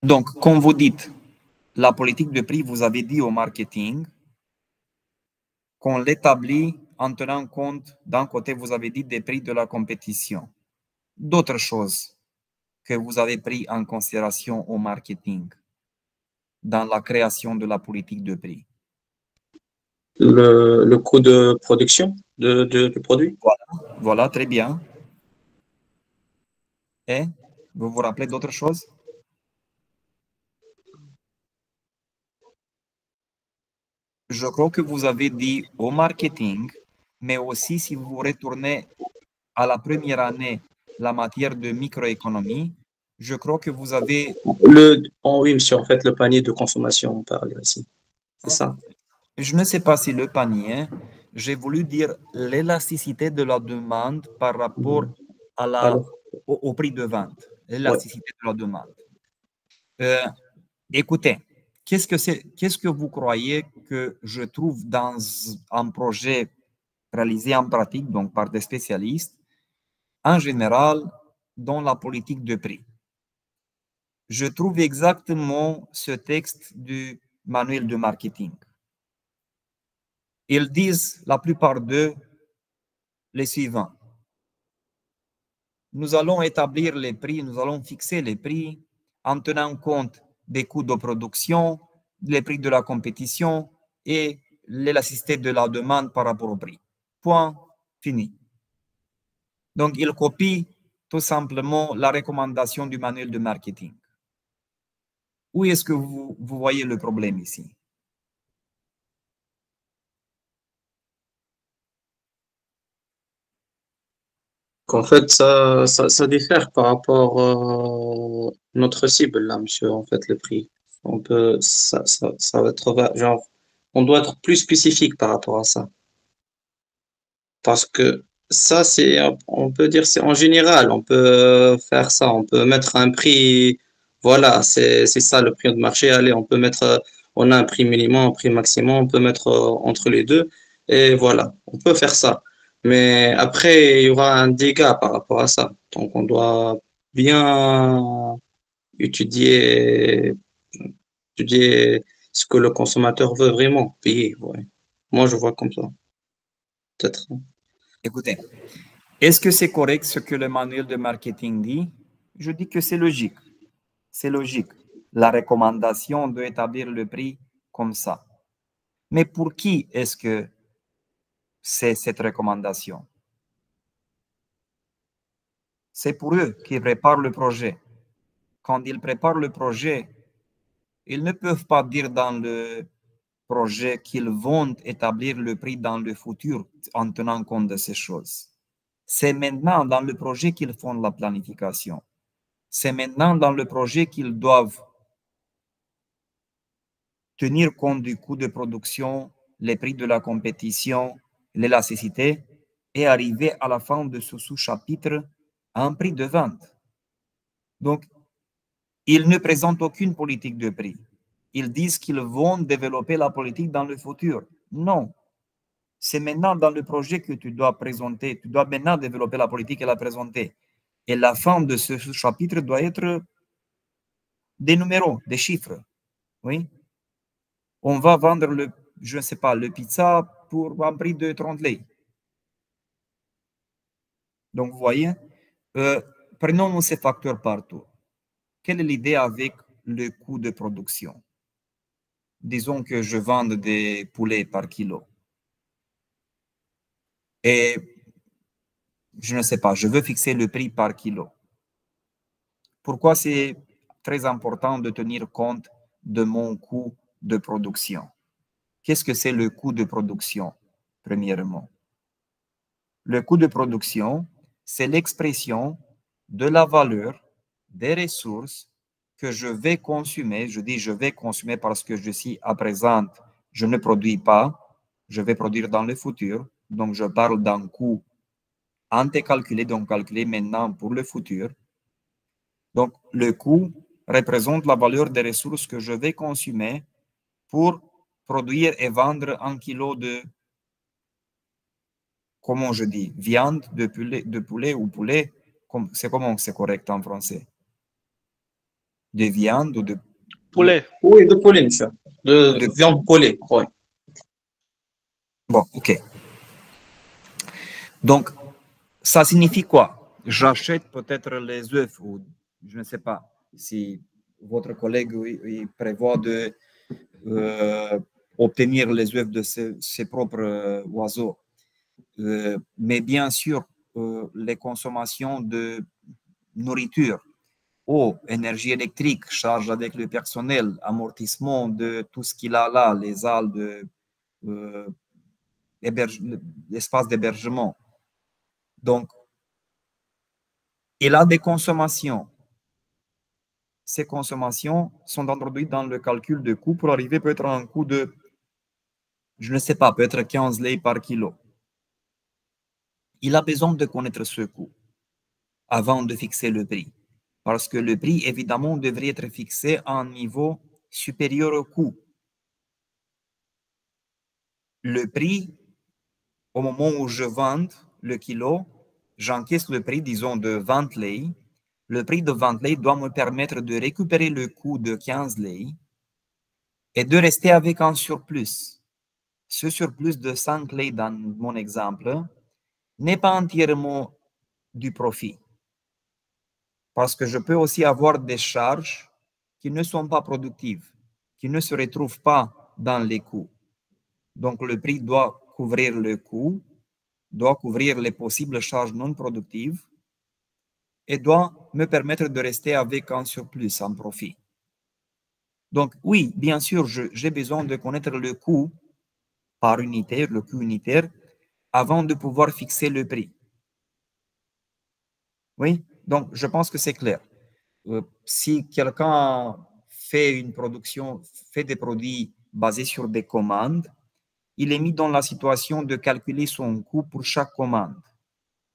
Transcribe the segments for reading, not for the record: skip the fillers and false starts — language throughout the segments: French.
Donc, comme vous dites, la politique de prix, vous avez dit au marketing qu'on l'établit en tenant compte, d'un côté, vous avez dit des prix de la compétition. D'autres choses que vous avez pris en considération au marketing dans la création de la politique de prix. Le coût de production du produit. Voilà, très bien. Et vous vous rappelez d'autres choses? Je crois que vous avez dit au marketing, mais aussi si vous retournez à la première année, la matière de microéconomie, je crois que vous avez... Oui, monsieur, en fait, le panier de consommation, on parle ici. C'est ça. Je ne sais pas si le panier, j'ai voulu dire l'élasticité de la demande par rapport à Alors, au prix de vente. ouais. L'élasticité de la demande. Écoutez, qu'est-ce que vous croyez que je trouve dans un projet réalisé en pratique, donc par des spécialistes, en général, dans la politique de prix? Je trouve exactement ce texte du manuel de marketing. Ils disent, la plupart d'eux, les suivants. Nous allons établir les prix, nous allons fixer les prix en tenant compte des coûts de production, les prix de la compétition et l'élasticité de la demande par rapport au prix. Point, fini. Donc, ils copient tout simplement la recommandation du manuel de marketing. Où est-ce que vous voyez le problème ici? En fait, ça diffère par rapport à notre cible, là, monsieur, en fait, le prix. Ça va être, genre, on doit être plus spécifique par rapport à ça. Parce que ça, on peut dire, c'est en général, on peut faire ça, on peut mettre un prix, voilà, c'est ça le prix de marché. Allez, on a un prix minimum, un prix maximum, on peut mettre entre les deux, et voilà, on peut faire ça. Mais après, il y aura un dégât par rapport à ça. Donc, on doit bien étudier, étudier ce que le consommateur veut vraiment payer. Ouais. Moi, je vois comme ça, peut-être. Écoutez, est-ce que c'est correct ce que le manuel de marketing dit? Je dis que c'est logique. C'est logique. La recommandation doit établir le prix comme ça. Mais pour qui est-ce que c'est cette recommandation? C'est pour eux qui préparent le projet. Quand ils préparent le projet, ils ne peuvent pas dire dans le projet qu'ils vont établir le prix dans le futur en tenant compte de ces choses. C'est maintenant dans le projet qu'ils font la planification. C'est maintenant dans le projet qu'ils doivent tenir compte du coût de production, les prix de la compétition, l'élasticité et arriver à la fin de ce sous-chapitre à un prix de vente. Donc, ils ne présentent aucune politique de prix. Ils disent qu'ils vont développer la politique dans le futur. Non. C'est maintenant dans le projet que tu dois présenter, tu dois maintenant développer la politique et la présenter. Et la fin de ce chapitre doit être des numéros, des chiffres. Oui. On va vendre je ne sais pas, le pizza pour un prix de 30 lei. Donc, vous voyez, prenons ces facteurs partout. Quelle est l'idée avec le coût de production? Disons que je vende des poulets par kilo. Et je ne sais pas, je veux fixer le prix par kilo. Pourquoi c'est très important de tenir compte de mon coût de production? Qu'est-ce que c'est le coût de production, premièrement? Le coût de production, c'est l'expression de la valeur des ressources que je vais consommer. Je dis je vais consommer parce que je suis à présent, je ne produis pas, je vais produire dans le futur. Donc, je parle d'un coût antécalculé, donc calculé maintenant pour le futur. Donc, le coût représente la valeur des ressources que je vais consommer pour produire et vendre un kilo de, comment je dis, viande de poulet ou poulet. C'est comment c'est correct en français? de viande ou de poulet. Oui, de poulet, monsieur. De De- viande poulet, oui. Bon, ok. Donc, ça signifie quoi? J'achète peut-être les œufs ou je ne sais pas si votre collègue il prévoit de obtenir les œufs de ses propres oiseaux. Mais bien sûr, les consommations de nourriture, eau, énergie électrique, charge avec le personnel, amortissement de tout ce qu'il a là, les halles de euh, l'espace d'hébergement. Donc, il a des consommations. Ces consommations sont introduites dans le calcul de coût pour arriver peut-être à un coût de, je ne sais pas, peut-être 15 lei par kilo. Il a besoin de connaître ce coût avant de fixer le prix. Parce que le prix, évidemment, devrait être fixé à un niveau supérieur au coût. Le prix, au moment où je vends le kilo, j'encaisse le prix, disons, de 20 lei. Le prix de 20 lei doit me permettre de récupérer le coût de 15 lei et de rester avec un surplus. Ce surplus de 5 lei dans mon exemple n'est pas entièrement du profit. Parce que je peux aussi avoir des charges qui ne sont pas productives, qui ne se retrouvent pas dans les coûts. Donc, le prix doit couvrir le coût, doit couvrir les possibles charges non productives et doit me permettre de rester avec un surplus, un profit. Donc, oui, bien sûr, j'ai besoin de connaître le coût par unité, le coût unitaire, avant de pouvoir fixer le prix. Oui, donc je pense que c'est clair. Si quelqu'un fait une production, fait des produits basés sur des commandes, il est mis dans la situation de calculer son coût pour chaque commande.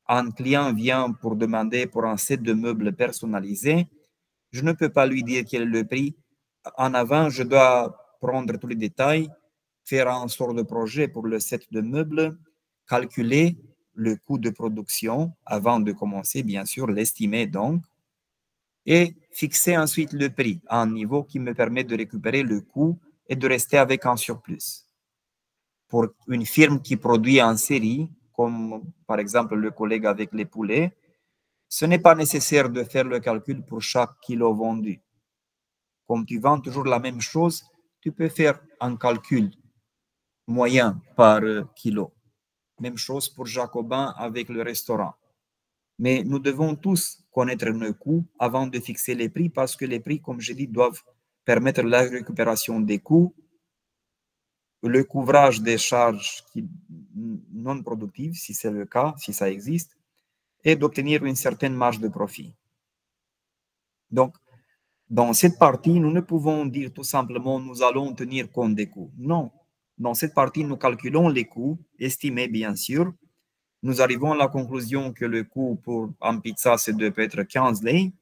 Un client vient pour demander pour un set de meubles personnalisés, je ne peux pas lui dire quel est le prix. En avant, je dois prendre tous les détails, faire un sort de projet pour le set de meubles, calculer le coût de production avant de commencer, bien sûr, l'estimer donc, et fixer ensuite le prix à un niveau qui me permet de récupérer le coût et de rester avec un surplus. Pour une firme qui produit en série, comme par exemple le collègue avec les poulets, ce n'est pas nécessaire de faire le calcul pour chaque kilo vendu. Comme tu vends toujours la même chose, tu peux faire un calcul moyen par kilo. Même chose pour Jacobin avec le restaurant. Mais nous devons tous connaître nos coûts avant de fixer les prix parce que les prix, comme je dis, doivent permettre la récupération des coûts, le couvrage des charges non productives, si c'est le cas, si ça existe, et d'obtenir une certaine marge de profit. Donc, dans cette partie, nous ne pouvons dire tout simplement nous allons tenir compte des coûts. Non. Dans cette partie, nous calculons les coûts, estimés bien sûr. Nous arrivons à la conclusion que le coût pour une pizza, c'est de peut-être 15 lei.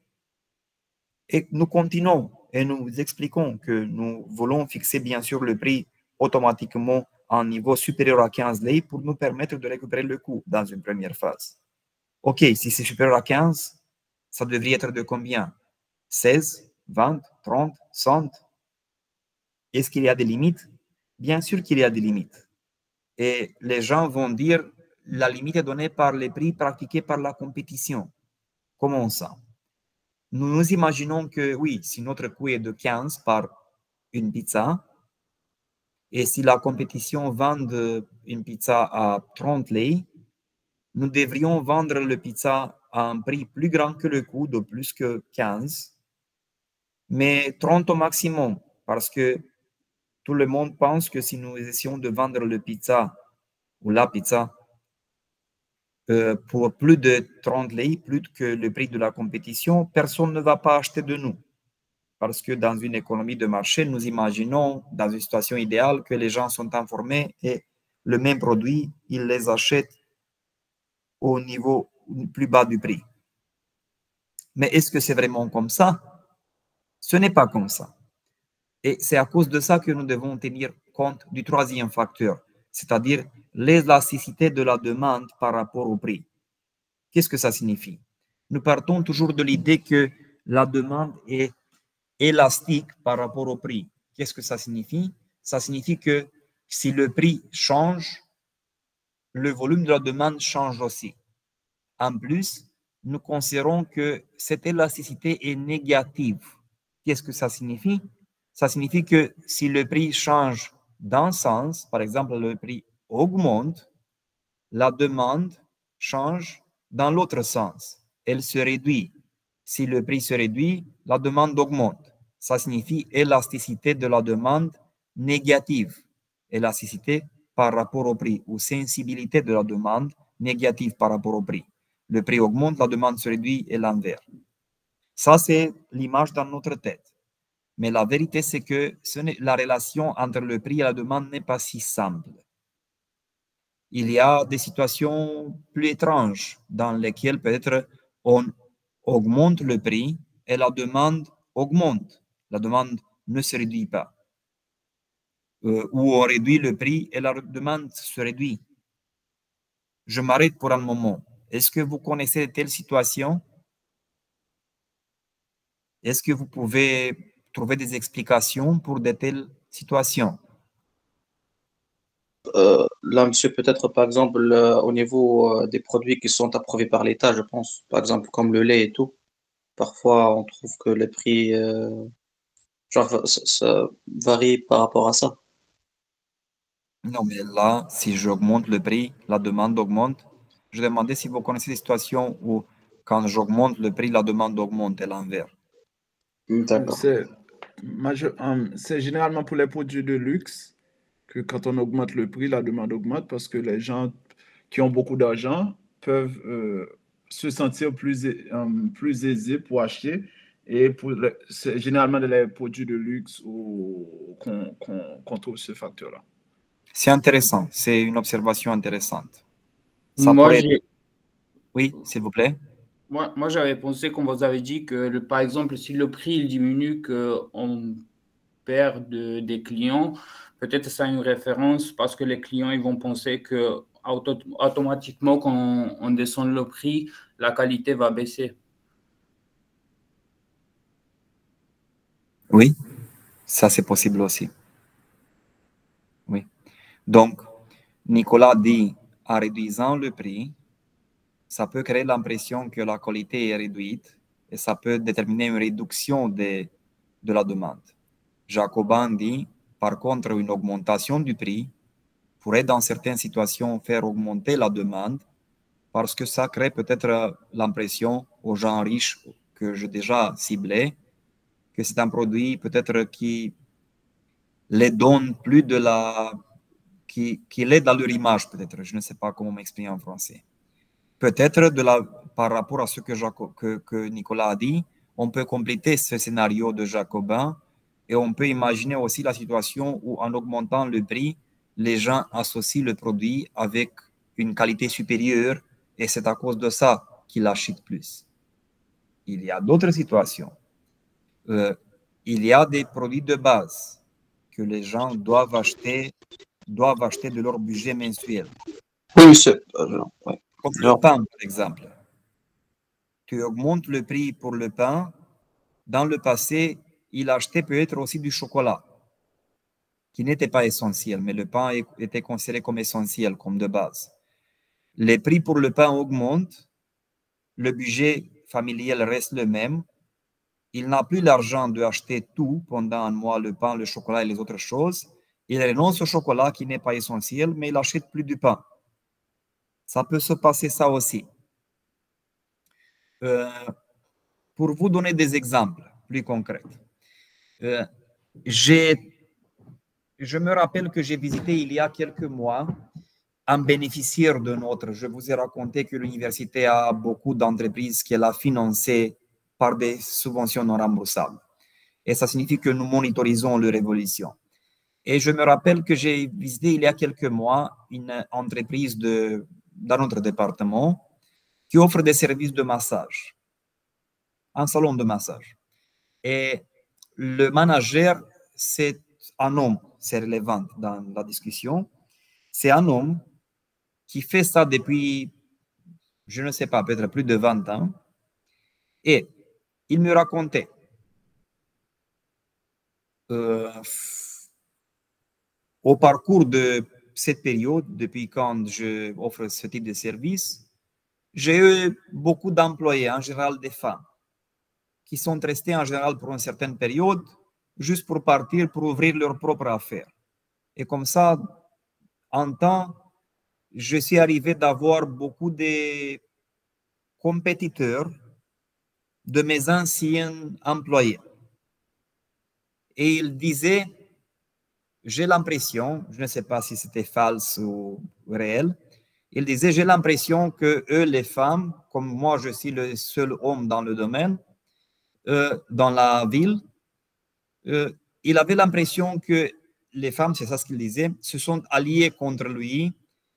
Et nous continuons et nous expliquons que nous voulons fixer bien sûr le prix automatiquement à un niveau supérieur à 15 lei pour nous permettre de récupérer le coût dans une première phase. OK, si c'est supérieur à 15, ça devrait être de combien? 16, 20, 30, 100? Est-ce qu'il y a des limites? Bien sûr qu'il y a des limites. Et les gens vont dire la limite est donnée par les prix pratiqués par la compétition. Comment ça? Nous nous imaginons que oui, si notre coût est de 15 par une pizza, et si la compétition vend une pizza à 30 lei, nous devrions vendre le pizza à un prix plus grand que le coût de plus que 15, mais 30 au maximum, parce que tout le monde pense que si nous essayons de vendre le pizza ou la pizza pour plus de 30 lei, plus que le prix de la compétition, personne ne va pas acheter de nous. Parce que dans une économie de marché, nous imaginons, dans une situation idéale, que les gens sont informés et le même produit, ils les achètent au niveau plus bas du prix. Mais est-ce que c'est vraiment comme ça? Ce n'est pas comme ça. Et c'est à cause de ça que nous devons tenir compte du troisième facteur, c'est-à-dire l'élasticité de la demande par rapport au prix. Qu'est-ce que ça signifie? Nous partons toujours de l'idée que la demande est élastique par rapport au prix. Qu'est-ce que ça signifie? Ça signifie que si le prix change, le volume de la demande change aussi. En plus, nous considérons que cette élasticité est négative. Qu'est-ce que ça signifie? Ça signifie que si le prix change d'un sens, par exemple, le prix augmente, la demande change dans l'autre sens. Elle se réduit. Si le prix se réduit, la demande augmente. Ça signifie élasticité de la demande négative. Élasticité par rapport au prix ou sensibilité de la demande négative par rapport au prix. Le prix augmente, la demande se réduit et l'inverse. Ça, c'est l'image dans notre tête. Mais la vérité, c'est que la relation entre le prix et la demande n'est pas si simple. Il y a des situations plus étranges dans lesquelles peut-être on augmente le prix et la demande augmente. La demande ne se réduit pas. Ou on réduit le prix et la demande se réduit. Je m'arrête pour un moment. Est-ce que vous connaissez de telles situations? Est-ce que vous pouvez trouver des explications pour de telles situations? Là, monsieur, peut-être par exemple au niveau des produits qui sont approuvés par l'État, je pense, par exemple comme le lait et tout. Parfois, on trouve que les prix, ça varie par rapport à ça. Non, mais là, si j'augmente le prix, la demande augmente. Je demandais si vous connaissez des situations où, quand j'augmente le prix, la demande augmente et l'inverse. D'accord. C'est généralement pour les produits de luxe que quand on augmente le prix, la demande augmente parce que les gens qui ont beaucoup d'argent peuvent se sentir plus aisés pour acheter. Et c'est généralement les produits de luxe qu'on trouve ce facteur-là. C'est intéressant, c'est une observation intéressante. Ça Moi, pourrait... j'ai, Oui, s'il vous plaît. moi, j'avais pensé, comme vous avez dit, que par exemple, si le prix il diminue, qu'on perd des clients, peut-être ça a une référence parce que les clients ils vont penser que automatiquement, quand on descend le prix, la qualité va baisser. Oui, ça c'est possible aussi. Oui. Donc, Nicolas dit, en réduisant le prix, ça peut créer l'impression que la qualité est réduite et ça peut déterminer une réduction de la demande. Jacobin dit, par contre, une augmentation du prix pourrait dans certaines situations faire augmenter la demande parce que ça crée peut-être l'impression aux gens riches que j'ai déjà ciblés que c'est un produit peut-être qui les donne plus de la... qui l'aide dans leur image peut-être. Je ne sais pas comment m'exprimer en français. Peut-être par rapport à ce que Nicolas a dit, on peut compléter ce scénario de Jacobin et on peut imaginer aussi la situation où en augmentant le prix, les gens associent le produit avec une qualité supérieure et c'est à cause de ça qu'ils achètent plus. Il y a d'autres situations. Il y a des produits de base que les gens doivent acheter de leur budget mensuel. Oui, monsieur. Ouais. Comme le pain, par exemple. Tu augmentes le prix pour le pain. Dans le passé, il achetait peut-être aussi du chocolat, qui n'était pas essentiel, mais le pain était considéré comme essentiel, comme de base. Les prix pour le pain augmentent, le budget familial reste le même. Il n'a plus l'argent d'acheter tout pendant un mois, le pain, le chocolat et les autres choses. Il renonce au chocolat qui n'est pas essentiel, mais il n'achète plus du pain. Ça peut se passer ça aussi. Pour vous donner des exemples plus concrets, je me rappelle que j'ai visité il y a quelques mois un bénéficiaire de notre. Je vous ai raconté que l'université a beaucoup d'entreprises qu'elle a financées par des subventions non remboursables. Et ça signifie que nous monitorisons leur évolution. Et je me rappelle que j'ai visité il y a quelques mois une entreprise dans notre département qui offre des services de massage, un salon de massage. Et le manager, c'est un homme, c'est relevant dans la discussion, c'est un homme qui fait ça depuis, je ne sais pas, peut-être plus de 20 ans. Et il me racontait au parcours de cette période, depuis quand je offre ce type de service, j'ai eu beaucoup d'employés, en général des femmes, qui sont restés en général pour une certaine période, juste pour partir, pour ouvrir leur propre affaire. Et comme ça, en temps, je suis arrivé d'avoir beaucoup de compétiteurs de mes anciens employés. Et ils disaient, j'ai l'impression, je ne sais pas si c'était false ou réel, ils disaient, j'ai l'impression que eux, les femmes, comme moi, je suis le seul homme dans le domaine, dans la ville, il avait l'impression que les femmes, c'est ça ce qu'ils disaient, se sont alliées contre lui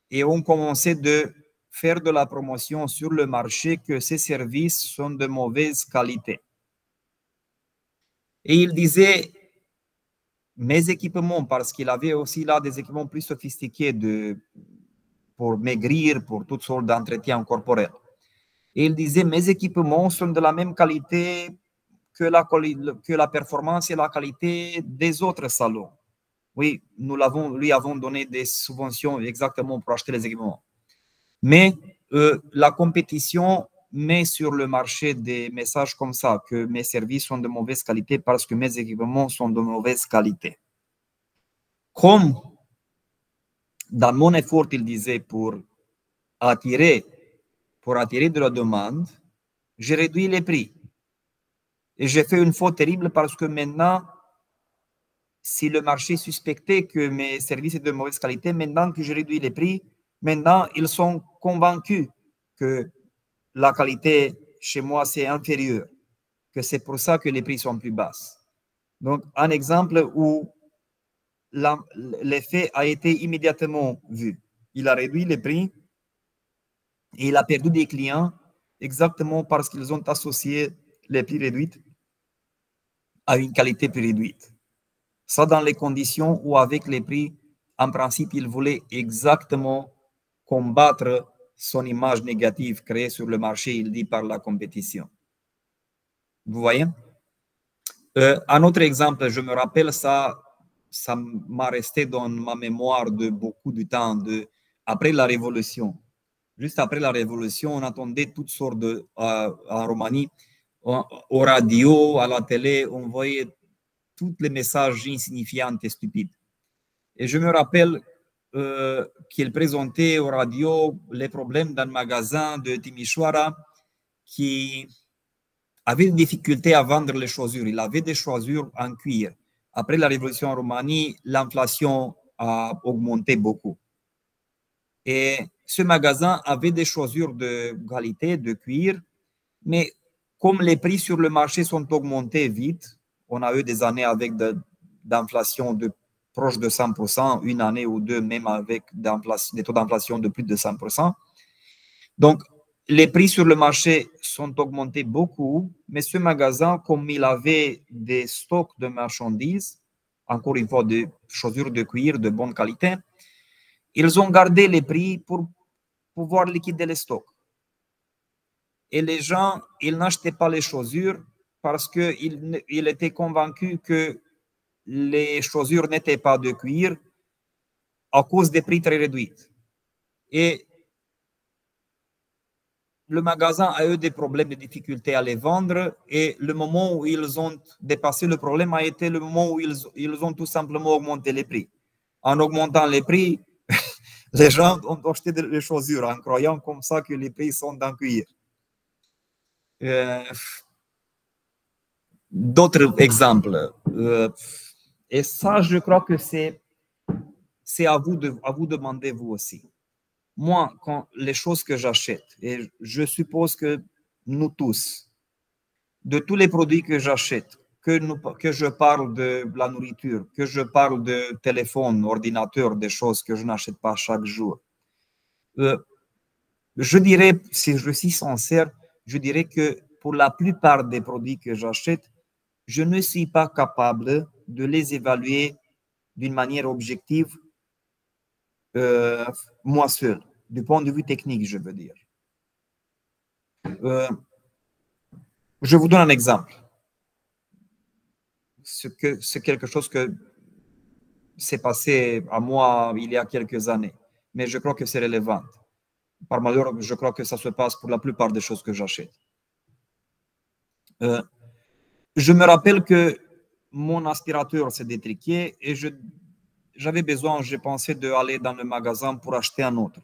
et ont commencé de faire de la promotion sur le marché que ces services sont de mauvaise qualité. Et il disait, mes équipements, parce qu'il avait aussi là des équipements plus sophistiqués pour maigrir, pour toutes sortes d'entretiens corporels. Et il disait, mes équipements sont de la même qualité que la performance et la qualité des autres salons. Oui, nous lui avons donné des subventions exactement pour acheter les équipements. Mais la compétition met sur le marché des messages comme ça, que mes services sont de mauvaise qualité parce que mes équipements sont de mauvaise qualité. Comme dans mon effort, il disait, pour attirer de la demande, j'ai réduit les prix. Et j'ai fait une faute terrible parce que maintenant, si le marché suspectait que mes services étaient de mauvaise qualité, maintenant que j'ai réduit les prix, maintenant ils sont convaincus que la qualité chez moi c'est inférieur, que c'est pour ça que les prix sont plus bas. Donc, un exemple où l'effet a été immédiatement vu. Il a réduit les prix et il a perdu des clients exactement parce qu'ils ont associé les prix réduits à une qualité plus réduite. Ça dans les conditions où avec les prix, en principe, il voulait exactement combattre son image négative créée sur le marché, il dit, par la compétition. Vous voyez? Un autre exemple, je me rappelle, ça m'a resté dans ma mémoire de beaucoup de temps, après la Révolution. Juste après la Révolution, on attendait toutes sortes en Roumanie, au radio, à la télé, on voyait tous les messages insignifiants et stupides. Et je me rappelle qu'il présentait au radio les problèmes d'un magasin de Timișoara qui avait des difficultés à vendre les chaussures. Il avait des chaussures en cuir. Après la révolution en Roumanie, l'inflation a augmenté beaucoup. Et ce magasin avait des chaussures de qualité, de cuir, mais comme les prix sur le marché sont augmentés vite, on a eu des années avec d'inflation proche de 100%, une année ou deux même avec des taux d'inflation de plus de 100%. Donc, les prix sur le marché sont augmentés beaucoup, mais ce magasin, comme il avait des stocks de marchandises, encore une fois, de chaussures de cuir de bonne qualité, ils ont gardé les prix pour pouvoir liquider les stocks. Et les gens, ils n'achetaient pas les chaussures parce qu'ils étaient convaincus que les chaussures n'étaient pas de cuir à cause des prix très réduits. Et le magasin a eu des problèmes, de difficultés à les vendre, et le moment où ils ont dépassé le problème a été le moment où ils ont tout simplement augmenté les prix. En augmentant les prix, les gens ont acheté des chaussures en croyant comme ça que les prix sont dans le cuir. D'autres exemples. Et ça, je crois que c'est à vous de demander vous aussi. Moi, quand les choses que j'achète, et je suppose que nous tous, de tous les produits que j'achète, que je parle de la nourriture, que je parle de téléphone, ordinateur, des choses que je n'achète pas chaque jour, je dirais, si je suis sincère, je dirais que pour la plupart des produits que j'achète, je ne suis pas capable de les évaluer d'une manière objective moi seul, du point de vue technique, je veux dire. Je vous donne un exemple. c'est quelque chose que s'est passé à moi il y a quelques années. Mais je crois que c'est relevant. Par malheur, je crois que ça se passe pour la plupart des choses que j'achète. Je me rappelle que mon aspirateur s'est détriqué et j'avais besoin, je pensais, d'aller dans le magasin pour acheter un autre.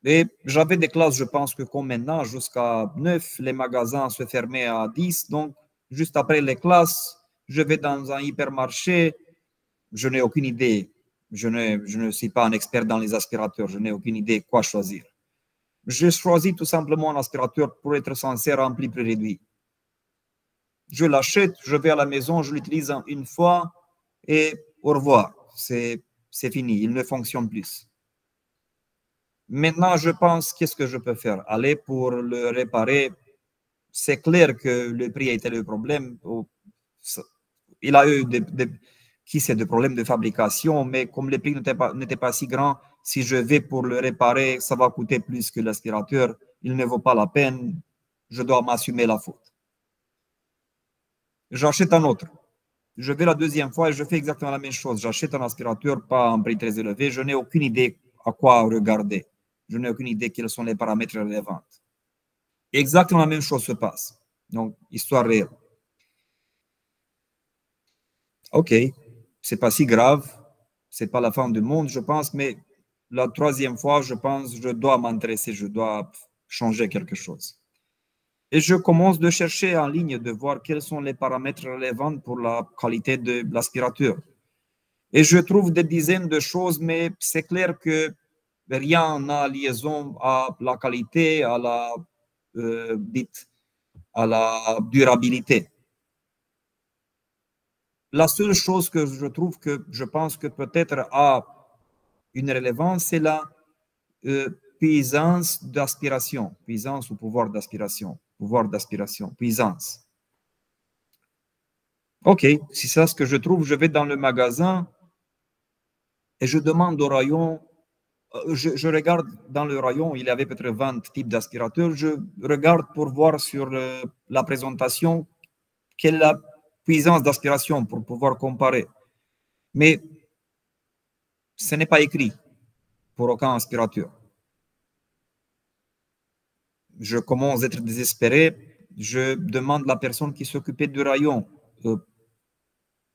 Et j'avais des classes, je pense que comme maintenant, jusqu'à 9, les magasins se fermaient à 10. Donc, juste après les classes, je vais dans un hypermarché. Je n'ai aucune idée. Je ne suis pas un expert dans les aspirateurs. Je n'ai aucune idée quoi choisir. Je choisis tout simplement un aspirateur pour être sincère en prix réduit. Je l'achète, je vais à la maison, je l'utilise une fois et au revoir. C'est fini, il ne fonctionne plus. Maintenant, je pense, qu'est-ce que je peux faire? Aller pour le réparer. C'est clair que le prix a été le problème. Il a eu des problèmes de fabrication, mais comme le prix n'était pas si grand, si je vais pour le réparer, ça va coûter plus que l'aspirateur. Il ne vaut pas la peine. Je dois m'assumer la faute. J'achète un autre. Je vais la deuxième fois et je fais exactement la même chose. J'achète un aspirateur, pas à un prix très élevé. Je n'ai aucune idée à quoi regarder. Je n'ai aucune idée quels sont les paramètres relevants. Exactement la même chose se passe. Donc, histoire réelle. Ok, c'est pas si grave. C'est pas la fin du monde, je pense, mais la troisième fois, je pense, je dois m'intéresser, je dois changer quelque chose. Et je commence de chercher en ligne, de voir quels sont les paramètres relevants pour la qualité de l'aspirateur. Et je trouve des dizaines de choses, mais c'est clair que rien n'a liaison à la qualité, à la durabilité. La seule chose que je trouve que je pense que peut-être a une relevance, c'est la puissance d'aspiration, puissance ou pouvoir d'aspiration, puissance. Ok, si c'est ce que je trouve, je vais dans le magasin et je demande au rayon, je regarde dans le rayon, il y avait peut-être 20 types d'aspirateurs, je regarde pour voir sur la présentation quelle est la puissance d'aspiration pour pouvoir comparer. Mais ce n'est pas écrit pour aucun aspirateur. Je commence à être désespéré. Je demande à la personne qui s'occupait du rayon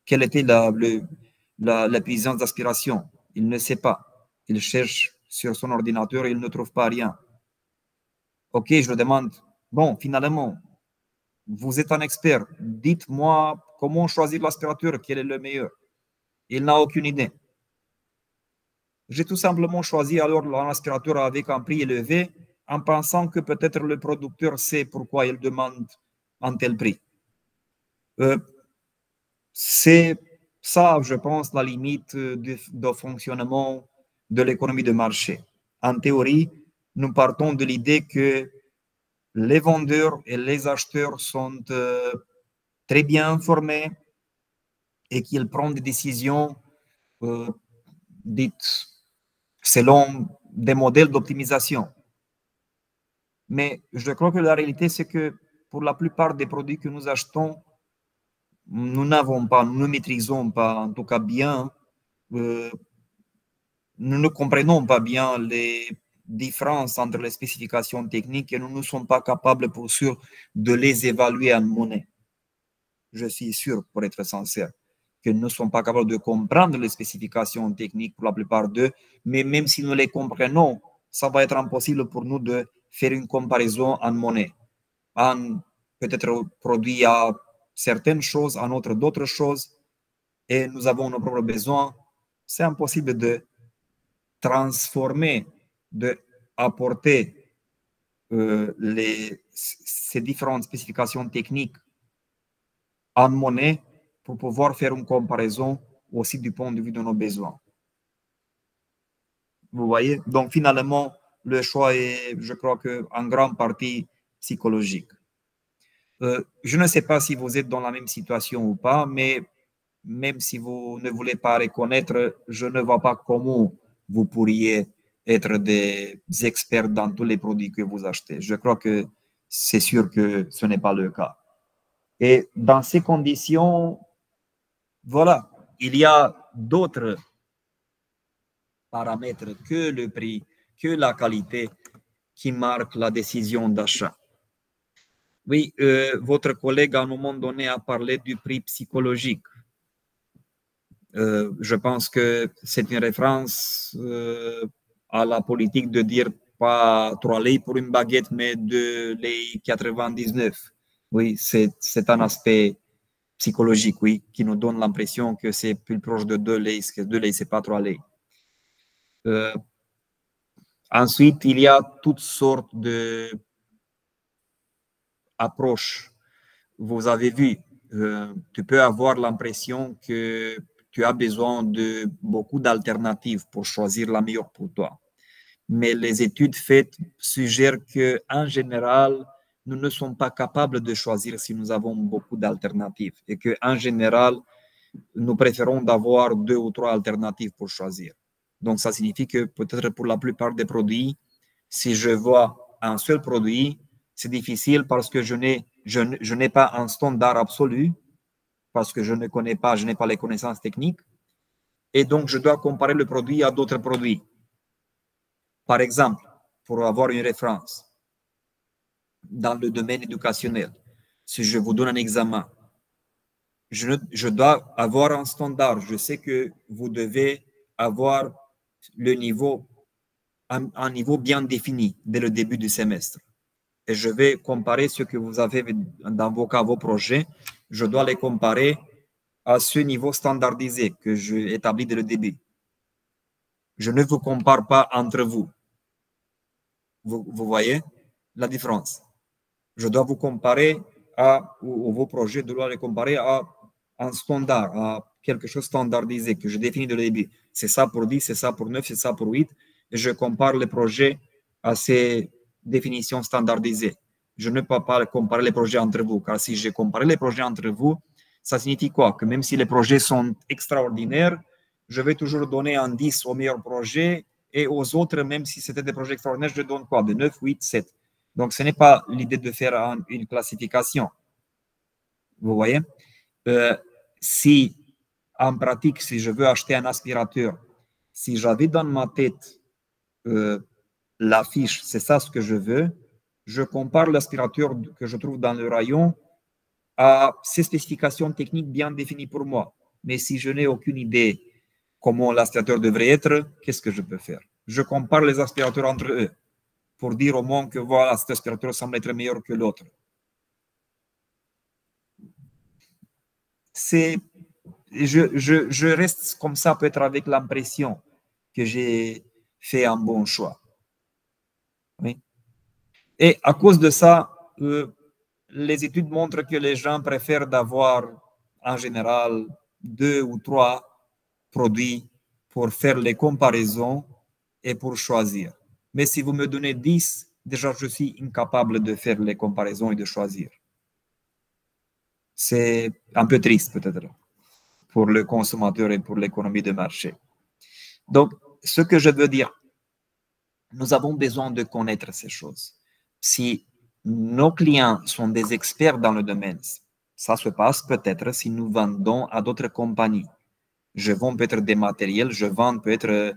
quelle était la puissance d'aspiration. Il ne sait pas. Il cherche sur son ordinateur et il ne trouve pas rien. Ok, je lui demande, bon, finalement, vous êtes un expert. Dites-moi comment choisir l'aspirateur, quel est le meilleur. Il n'a aucune idée. J'ai tout simplement choisi alors l'aspirateur avec un prix élevé en pensant que peut-être le producteur sait pourquoi il demande un tel prix. C'est ça, je pense, la limite du fonctionnement de l'économie de marché. En théorie, nous partons de l'idée que les vendeurs et les acheteurs sont très bien informés et qu'ils prennent des décisions dites selon des modèles d'optimisation. Mais je crois que la réalité, c'est que pour la plupart des produits que nous achetons, nous ne maîtrisons pas, en tout cas bien, nous ne comprenons pas bien les différences entre les spécifications techniques et nous ne sommes pas capables, pour sûr, de les évaluer en monnaie. Je suis sûr, pour être sincère, que nous ne sommes pas capables de comprendre les spécifications techniques pour la plupart d'eux, mais même si nous les comprenons, ça va être impossible pour nous de faire une comparaison en monnaie, en peut-être produit à certaines choses, en autres d'autres choses, et nous avons nos propres besoins. C'est impossible de transformer, d'apporter ces différentes spécifications techniques en monnaie pour pouvoir faire une comparaison aussi du point de vue de nos besoins. Vous voyez? Donc, finalement, le choix est, je crois, en grande partie psychologique. Je ne sais pas si vous êtes dans la même situation ou pas, mais même si vous ne voulez pas reconnaître, je ne vois pas comment vous pourriez être des experts dans tous les produits que vous achetez. Je crois que c'est sûr que ce n'est pas le cas. Et dans ces conditions, voilà, il y a d'autres paramètres que le prix, que la qualité qui marquent la décision d'achat. Oui, votre collègue à un moment donné a parlé du prix psychologique. Je pense que c'est une référence à la politique de dire pas 3 lei pour une baguette, mais 2 lei 99. Oui, c'est un aspect psychologique, oui, qui nous donne l'impression que c'est plus proche de 2 lei, que 2 lei, c'est pas 3 lei. Ensuite, il y a toutes sortes d'approches. Vous avez vu, tu peux avoir l'impression que tu as besoin de beaucoup d'alternatives pour choisir la meilleure pour toi. Mais les études faites suggèrent qu'en général, nous ne sommes pas capables de choisir si nous avons beaucoup d'alternatives et qu'en général, nous préférons d'avoir 2 ou 3 alternatives pour choisir. Donc, ça signifie que peut-être pour la plupart des produits, si je vois un seul produit, c'est difficile parce que je n'ai pas un standard absolu, parce que je n'ai pas les connaissances techniques, et donc je dois comparer le produit à d'autres produits. Par exemple, pour avoir une référence, dans le domaine éducationnel, si je vous donne un examen, je dois avoir un standard. Je sais que vous devez avoir le niveau, un niveau bien défini dès le début du semestre. Et je vais comparer ce que vous avez dans vos projets. Je dois les comparer à ce niveau standardisé que j'ai établi dès le début. Je ne vous compare pas entre vous. Vous voyez la différence? Je dois vous comparer ou vos projets, je dois les comparer à un standard, à quelque chose standardisé que je définis dès le début. C'est ça pour 10, c'est ça pour 9, c'est ça pour 8. Et je compare les projets à ces définitions standardisées. Je ne peux pas comparer les projets entre vous, car si je compare les projets entre vous, ça signifie quoi? Que même si les projets sont extraordinaires, je vais toujours donner un 10 au meilleur projet et aux autres, même si c'était des projets extraordinaires, je donne quoi? De 9, 8, 7. Donc, ce n'est pas l'idée de faire une classification. Vous voyez? Si, en pratique, si je veux acheter un aspirateur, si j'avais dans ma tête l'affiche, c'est ça ce que je veux, je compare l'aspirateur que je trouve dans le rayon à ces spécifications techniques bien définies pour moi. Mais si je n'ai aucune idée comment l'aspirateur devrait être, qu'est-ce que je peux faire? Je compare les aspirateurs entre eux pour dire au moins que voilà, cet aspirateur semble être meilleur que l'autre. Je reste comme ça peut-être avec l'impression que j'ai fait un bon choix. Oui. Et à cause de ça, les études montrent que les gens préfèrent d'avoir en général 2 ou 3 produits pour faire les comparaisons et pour choisir. Mais si vous me donnez 10, déjà je suis incapable de faire les comparaisons et de choisir. C'est un peu triste peut-être pour le consommateur et pour l'économie de marché. Donc, ce que je veux dire, nous avons besoin de connaître ces choses. Si nos clients sont des experts dans le domaine, ça se passe peut-être si nous vendons à d'autres compagnies. Je vends peut-être des matériels, je vends peut-être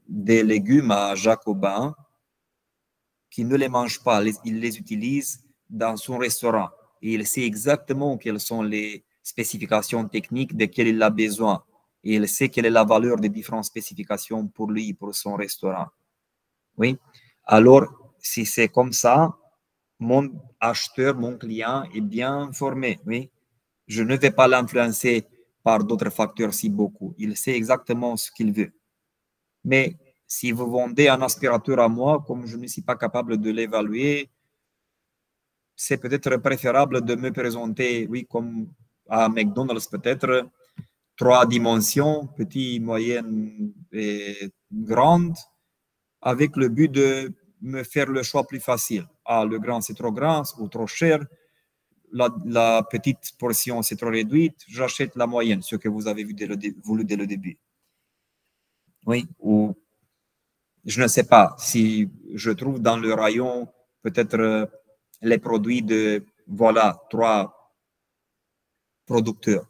des légumes à Jacobin qui ne les mange pas, il les utilise dans son restaurant et il sait exactement quelles sont les spécifications techniques desquelles il a besoin et il sait quelle est la valeur des différentes spécifications pour lui, pour son restaurant. Oui. Alors, si c'est comme ça, mon acheteur, mon client est bien informé. Oui. Je ne vais pas l'influencer par d'autres facteurs si beaucoup. Il sait exactement ce qu'il veut. Mais si vous vendez un aspirateur à moi, comme je ne suis pas capable de l'évaluer, c'est peut-être préférable de me présenter, oui, comme à McDonald's peut-être, 3 dimensions, petite, moyenne et grande, avec le but de me faire le choix plus facile. Ah, le grand, c'est trop grand ou trop cher. La petite portion, c'est trop réduite. J'achète la moyenne, ce que vous avez voulu dès le début. Oui, ou je ne sais pas si je trouve dans le rayon peut-être les produits de voilà 3 producteurs.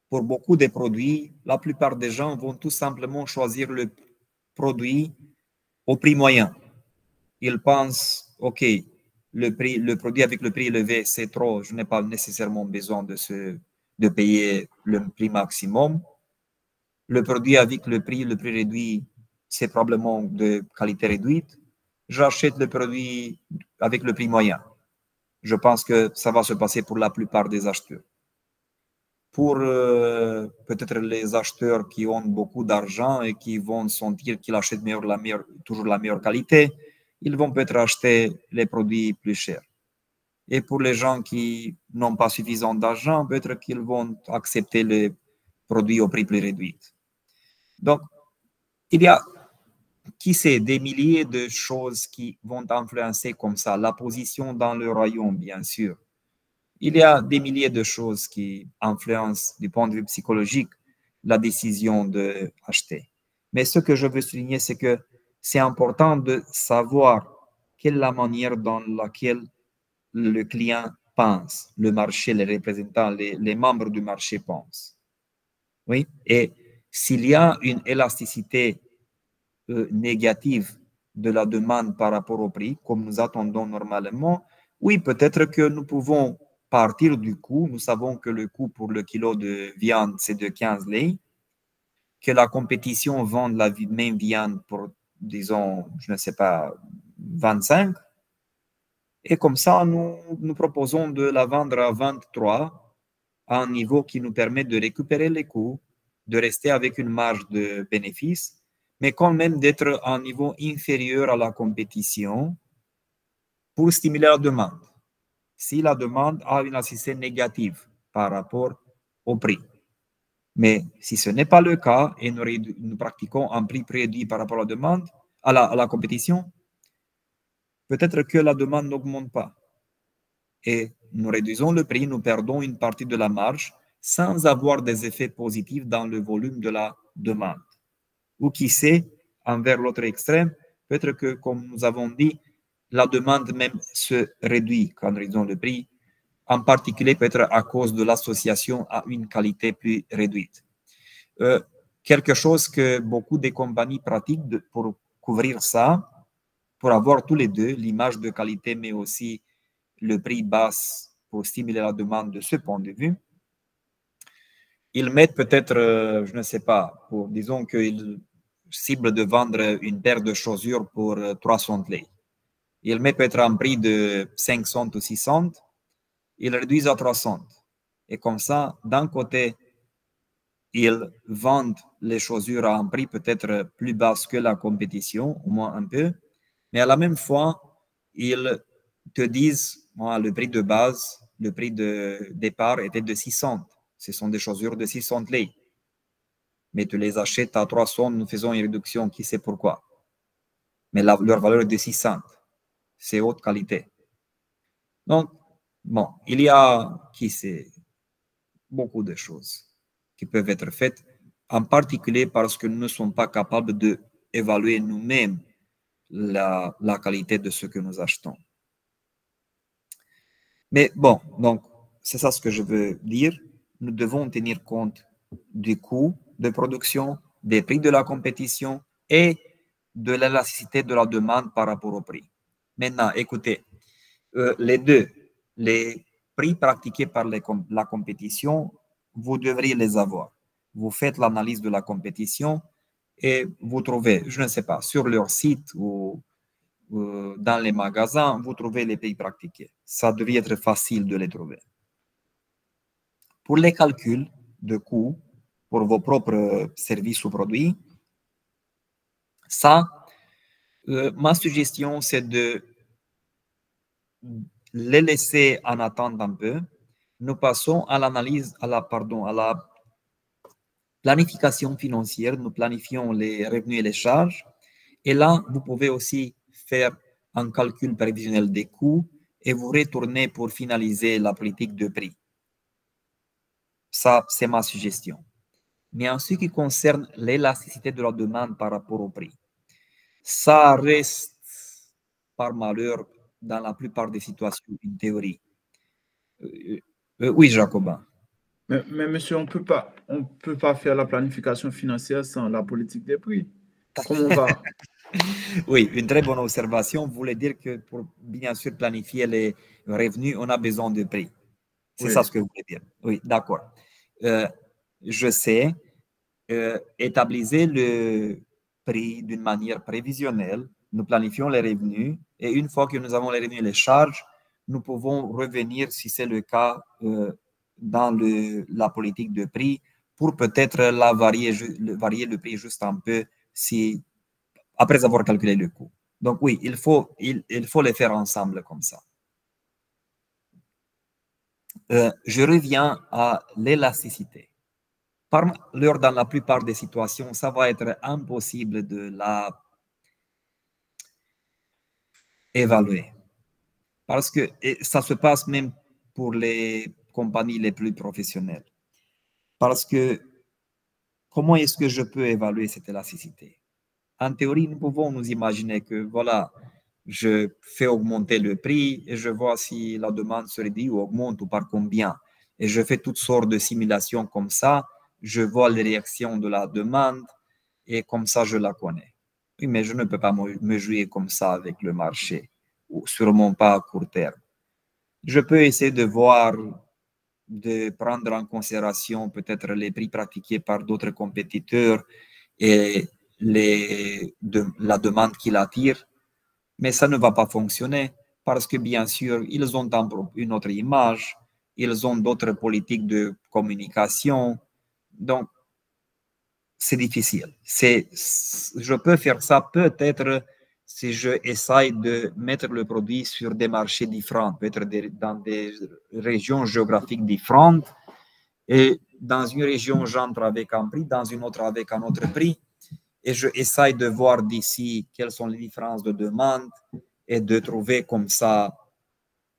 Pour beaucoup de produits, la plupart des gens vont tout simplement choisir le produit au prix moyen. Ils pensent, OK, le produit avec le prix élevé, c'est trop, je n'ai pas nécessairement besoin de payer le prix maximum. Le produit avec le prix réduit, c'est probablement de qualité réduite. J'achète le produit avec le prix moyen. Je pense que ça va se passer pour la plupart des acheteurs. Pour peut-être les acheteurs qui ont beaucoup d'argent et qui vont sentir qu'ils achètent toujours la meilleure qualité, ils vont peut-être acheter les produits plus chers. Et pour les gens qui n'ont pas suffisamment d'argent, peut-être qu'ils vont accepter les produits au prix plus réduit. Donc, il y a, qui sait, des milliers de choses qui vont influencer comme ça. La position dans le rayon, bien sûr. Il y a des milliers de choses qui influencent du point de vue psychologique la décision d'acheter. Mais ce que je veux souligner, c'est que c'est important de savoir quelle est la manière dans laquelle le client pense, le marché, les représentants, les membres du marché pensent. Oui, et s'il y a une élasticité négative de la demande par rapport au prix, comme nous attendons normalement, oui, peut-être que nous pouvons partir du coût. Nous savons que le coût pour le kilo de viande, c'est de 15 lei, que la compétition vend la même viande pour, disons, je ne sais pas, 25. Et comme ça, nous proposons de la vendre à 23 à un niveau qui nous permet de récupérer les coûts, de rester avec une marge de bénéfice, mais quand même d'être à un niveau inférieur à la compétition pour stimuler la demande. Si la demande a une assistance négative par rapport au prix. Mais si ce n'est pas le cas et nous pratiquons un prix réduit par rapport à la demande, à la compétition, peut-être que la demande n'augmente pas. Et nous réduisons le prix, nous perdons une partie de la marge sans avoir des effets positifs dans le volume de la demande. Ou qui sait, envers l'autre extrême, peut-être que, comme nous avons dit, la demande même se réduit quand nous réduisons le prix, en particulier peut-être à cause de l'association à une qualité plus réduite. Quelque chose que beaucoup de compagnies pratiquent pour couvrir ça, pour avoir tous les deux, l'image de qualité, mais aussi le prix bas pour stimuler la demande de ce point de vue. Ils mettent peut-être, je ne sais pas, disons qu'ils ciblent de vendre une paire de chaussures pour 300 lei. Ils mettent peut-être un prix de 500 ou 600, ils réduisent à 300. Et comme ça, d'un côté, ils vendent les chaussures à un prix peut-être plus bas que la compétition, au moins un peu, mais à la même fois, ils te disent, le prix de base, le prix de départ était de 600. Ce sont des chaussures de 600 lei. Mais tu les achètes à 300, nous faisons une réduction, qui sait pourquoi. Mais leur valeur est de 600. C'est haute qualité. Donc, bon, il y a, qui sait, beaucoup de choses qui peuvent être faites, en particulier parce que nous ne sommes pas capables d'évaluer nous-mêmes la qualité de ce que nous achetons. Mais bon, donc, c'est ça ce que je veux dire. Nous devons tenir compte du coût de production, des prix de la compétition et de l'élasticité de la demande par rapport au prix. Maintenant, écoutez, les deux, les prix pratiqués par la compétition, vous devriez les avoir. Vous faites l'analyse de la compétition et vous trouvez, je ne sais pas, sur leur site ou dans les magasins, vous trouvez les prix pratiqués. Ça devrait être facile de les trouver. Pour les calculs de coûts pour vos propres services ou produits, ça, ma suggestion, c'est de les laisser en attente un peu. Nous passons à l'analyse, à la planification financière. Nous planifions les revenus et les charges. Et là, vous pouvez aussi faire un calcul prévisionnel des coûts et vous retournez pour finaliser la politique de prix. Ça, c'est ma suggestion. Mais en ce qui concerne l'élasticité de la demande par rapport au prix, ça reste par malheur dans la plupart des situations une théorie. Oui, Jacobin. Mais monsieur, on peut pas faire la planification financière sans la politique des prix. Comment on va? Oui, une très bonne observation. Vous voulez dire que pour bien sûr planifier les revenus, on a besoin de prix. C'est Oui. ça ce que vous voulez dire. Oui, d'accord. Je sais, établir le prix d'une manière prévisionnelle. Nous planifions les revenus et une fois que nous avons les revenus et les charges, nous pouvons revenir, si c'est le cas, dans la politique de prix pour peut-être varier le prix juste un peu après avoir calculé le coût. Donc oui, il faut les faire ensemble comme ça. Je reviens à l'élasticité. Dans la plupart des situations, ça va être impossible de la évaluer. Parce que ça se passe même pour les compagnies les plus professionnelles. Parce que comment est-ce que je peux évaluer cette élasticité? En théorie, nous pouvons nous imaginer que voilà, je fais augmenter le prix et je vois si la demande se réduit ou augmente ou par combien. Et je fais toutes sortes de simulations comme ça. Je vois les réactions de la demande et comme ça, je la connais. Oui, mais je ne peux pas me jouer comme ça avec le marché, ou sûrement pas à court terme. Je peux essayer de voir, de prendre en considération peut-être les prix pratiqués par d'autres compétiteurs et la demande qu'il attire, mais ça ne va pas fonctionner parce que bien sûr, ils ont une autre image, ils ont d'autres politiques de communication, donc c'est difficile. Je peux faire ça peut-être si je essaye de mettre le produit sur des marchés différents, peut-être dans des régions géographiques différentes, et dans une région, j'entre avec un prix, dans une autre avec un autre prix, et je essaye de voir d'ici quelles sont les différences de demande et de trouver comme ça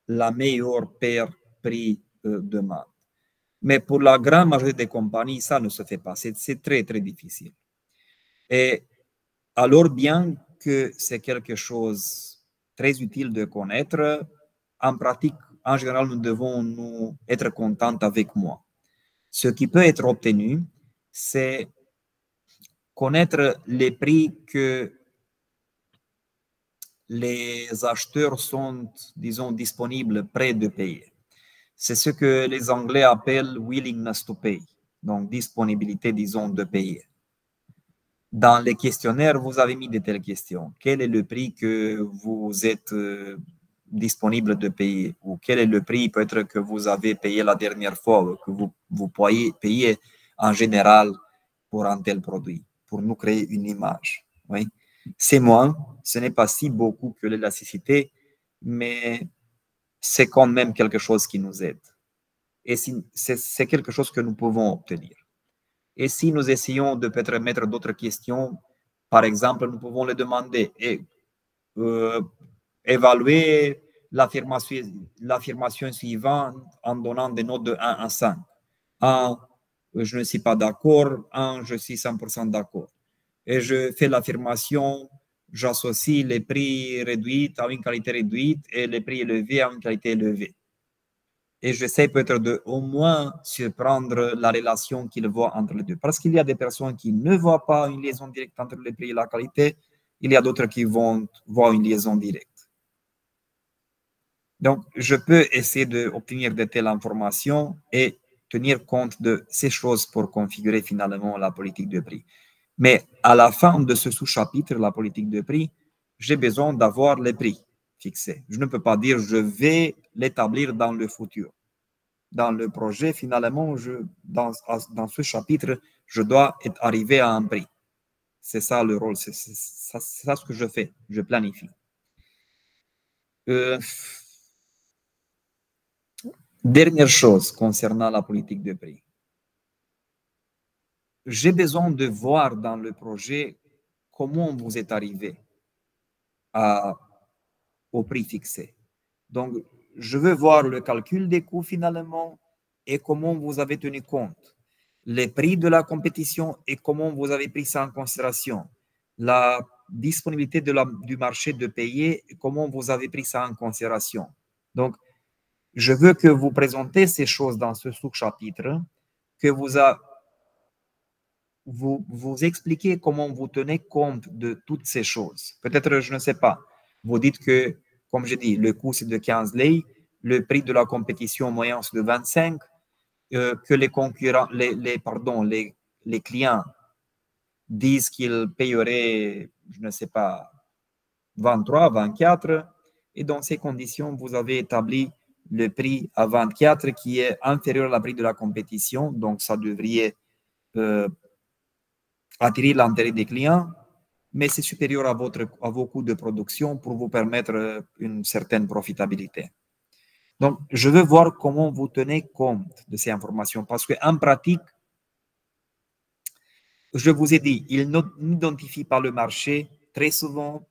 la meilleure paire prix-demande. Mais pour la grande majorité des compagnies, ça ne se fait pas. C'est très, très difficile. Et alors, bien que c'est quelque chose de très utile de connaître, en pratique, en général, nous devons nous être contents avec moi. Ce qui peut être obtenu, c'est connaître les prix que les acheteurs sont, disons, disponibles, prêts de payer. C'est ce que les Anglais appellent willingness to pay, donc disponibilité, disons, de payer. Dans les questionnaires, vous avez mis de telles questions. Quel est le prix que vous êtes disponible de payer? Ou quel est le prix peut-être que vous avez payé la dernière fois, que vous pourriez payer en général pour un tel produit, pour nous créer une image. Oui. C'est moins, ce n'est pas si beaucoup que l'élasticité, mais c'est quand même quelque chose qui nous aide. Et c'est quelque chose que nous pouvons obtenir. Et si nous essayons de peut-être mettre d'autres questions, par exemple, nous pouvons les demander et évaluer l'affirmation suivante en donnant des notes de 1 à 5. 1, je ne suis pas d'accord. 1, je suis 100% d'accord. Et je fais l'affirmation, j'associe les prix réduits à une qualité réduite et les prix élevés à une qualité élevée. Et j'essaie peut-être de au moins surprendre la relation qu'ils voient entre les deux. Parce qu'il y a des personnes qui ne voient pas une liaison directe entre le prix et la qualité. Il y a d'autres qui vont voir une liaison directe. Donc, je peux essayer d'obtenir de telles informations et tenir compte de ces choses pour configurer finalement la politique de prix. Mais à la fin de ce sous-chapitre, la politique de prix, j'ai besoin d'avoir les prix fixés. Je ne peux pas dire je vais l'établir dans le futur. Dans le projet, finalement, dans ce chapitre, je dois arriver à un prix. C'est ça le rôle, c'est ça ce que je fais, je planifie. Dernière chose concernant la politique de prix. J'ai besoin de voir dans le projet comment vous êtes arrivé au prix fixé. Donc, je veux voir le calcul des coûts finalement et comment vous avez tenu compte. Les prix de la compétition et comment vous avez pris ça en considération. La disponibilité du marché de payer, comment vous avez pris ça en considération. Donc, je veux que vous présentez ces choses dans ce sous-chapitre, que vous expliquez comment vous tenez compte de toutes ces choses. Peut-être, je ne sais pas, vous dites que, comme je dis, le coût c'est de 15 lei, le prix de la compétition moyen c'est de 25, que les concurrents, les clients disent qu'ils payeraient, je ne sais pas, 23, 24, et dans ces conditions, vous avez établi le prix à 24 qui est inférieur au prix de la compétition, donc ça devrait attirer l'intérêt des clients, mais c'est supérieur à vos coûts de production pour vous permettre une certaine profitabilité. Donc, je veux voir comment vous tenez compte de ces informations, parce qu'en pratique, je vous ai dit, ils n'identifient pas le marché très souvent,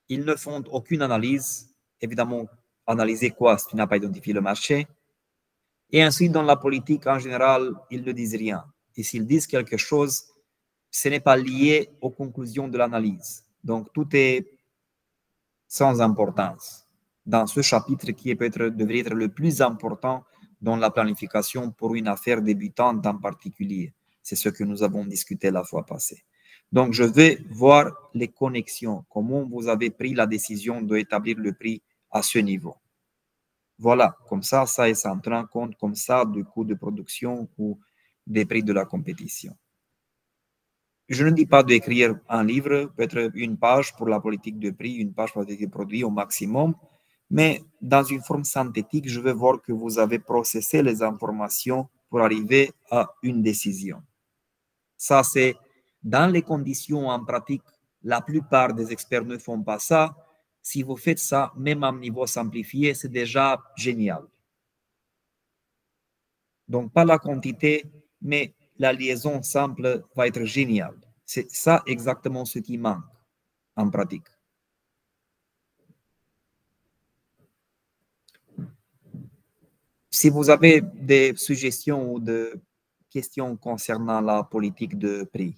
ils ne font aucune analyse. Évidemment, analyser quoi si tu n'as pas identifié le marché? Et ensuite, dans la politique, en général, ils ne disent rien. Et s'ils disent quelque chose, ce n'est pas lié aux conclusions de l'analyse. Donc, tout est sans importance dans ce chapitre qui devrait être le plus important dans la planification pour une affaire débutante en particulier. C'est ce que nous avons discuté la fois passée. Donc, je vais voir les connexions, comment vous avez pris la décision d'établir le prix à ce niveau. Voilà, comme ça en tient compte comme ça du coût de production ou des prix de la compétition. Je ne dis pas d'écrire un livre, peut-être une page pour la politique de prix, une page pour la politique de produit au maximum, mais dans une forme synthétique, je veux voir que vous avez processé les informations pour arriver à une décision. Ça, c'est dans les conditions en pratique, la plupart des experts ne font pas ça. Si vous faites ça, même à un niveau simplifié, c'est déjà génial. Donc, pas la quantité, mais la liaison simple va être géniale. C'est ça exactement ce qui manque en pratique. Si vous avez des suggestions ou des questions concernant la politique de prix.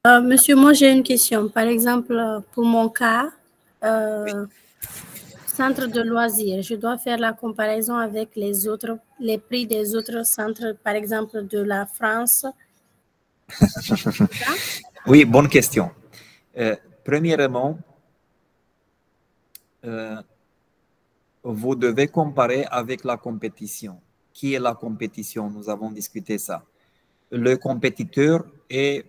Monsieur, moi j'ai une question. Par exemple, pour mon cas, centre de loisirs, je dois faire la comparaison avec les prix des autres centres, par exemple de la France. Oui, bonne question. Premièrement, vous devez comparer avec la compétition. Qui est la compétition? Nous avons discuté ça. Le compétiteur est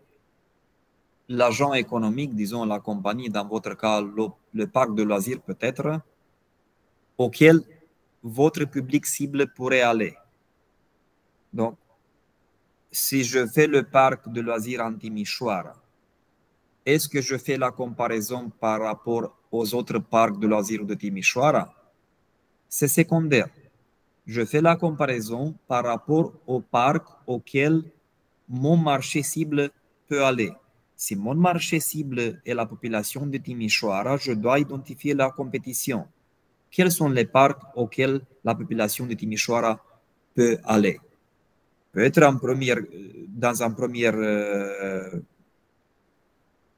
l'agent économique, disons la compagnie, dans votre cas, le parc de loisirs peut-être, auquel votre public cible pourrait aller. Donc, si je fais le parc de loisirs en Timișoara, est-ce que je fais la comparaison par rapport aux autres parcs de loisirs de Timișoara? C'est secondaire. Je fais la comparaison par rapport au parc auquel mon marché cible peut aller. Si mon marché cible est la population de Timișoara, je dois identifier la compétition. Quels sont les parcs auxquels la population de Timișoara peut aller? Peut-être dans une première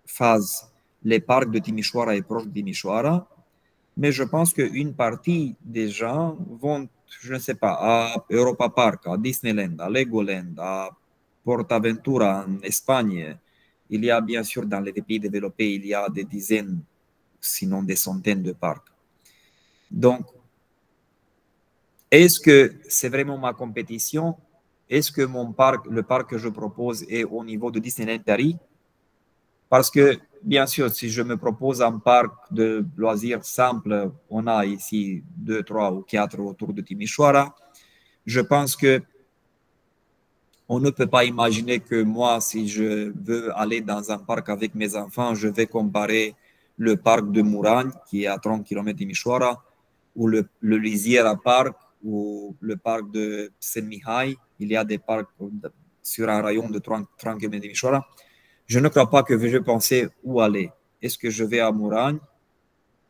phase, les parcs de Timișoara et proches de Timișoara, mais je pense qu'une partie des gens vont, je ne sais pas, à Europa Park, à Disneyland, à Legoland, à PortAventura en Espagne. Il y a bien sûr dans les pays développés, il y a des dizaines, sinon des centaines de parcs. Donc, est-ce que c'est vraiment ma compétition? Est-ce que le parc que je propose est au niveau de Disneyland Paris? Parce que, bien sûr, si je me propose un parc de loisirs simple, on a ici 2, 3 ou 4 autour de Timișoara, je pense que on ne peut pas imaginer que moi, si je veux aller dans un parc avec mes enfants, je vais comparer le parc de Muragne, qui est à 30 km de Timișoara, ou le Lisiera Park, ou le parc de Saint-Mihai. Il y a des parcs sur un rayon de 30 km de Timișoara. Je ne crois pas que je vais penser où aller. Est-ce que je vais à Muragne,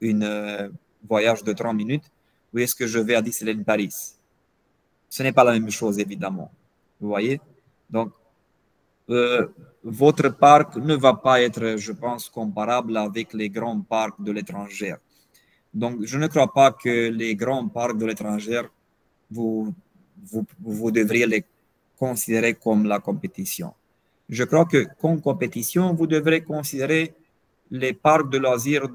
un voyage de 30 minutes, ou est-ce que je vais à Disneyland Paris? Ce n'est pas la même chose, évidemment. Vous voyez? Donc, votre parc ne va pas être, je pense, comparable avec les grands parcs de l'étranger. Donc, je ne crois pas que les grands parcs de l'étranger, vous devriez les considérer comme la compétition. Je crois que comme compétition, vous devrez considérer les parcs de loisirs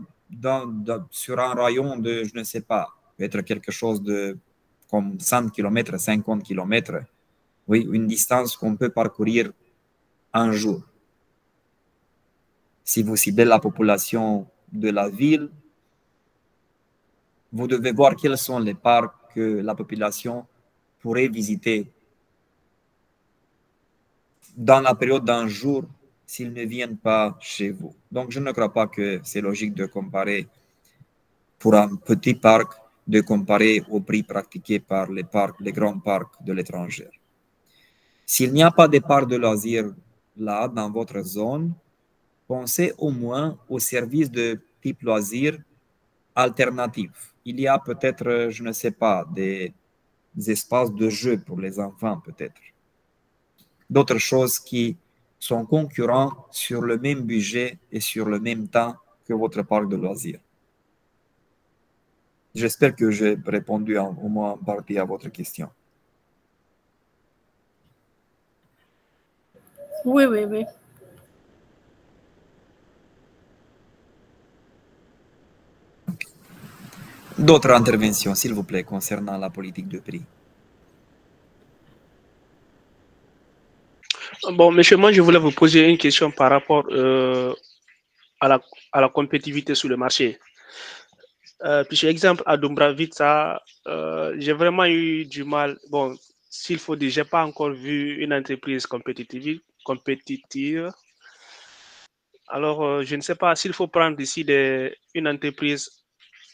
sur un rayon de, je ne sais pas, peut-être quelque chose de comme 100 km, 50 km. Oui, une distance qu'on peut parcourir un jour. Si vous ciblez la population de la ville, vous devez voir quels sont les parcs que la population pourrait visiter dans la période d'un jour s'ils ne viennent pas chez vous. Donc, je ne crois pas que c'est logique de comparer pour un petit parc, de comparer au prix pratiqué par les grands parcs de l'étranger. S'il n'y a pas de parc de loisirs là, dans votre zone, pensez au moins aux services de type loisirs alternatifs. Il y a peut-être, je ne sais pas, des espaces de jeu pour les enfants peut-être. D'autres choses qui sont concurrents sur le même budget et sur le même temps que votre parc de loisirs. J'espère que j'ai répondu au moins en partie à votre question. Oui, oui, oui. D'autres interventions, s'il vous plaît, concernant la politique de prix. Bon, monsieur, moi, je voulais vous poser une question par rapport à la compétitivité sur le marché. Puis, exemple, à Dumbravica, j'ai vraiment eu du mal. Bon, s'il faut dire, je n'ai pas encore vu une entreprise compétitive. Alors, je ne sais pas s'il faut prendre ici une entreprise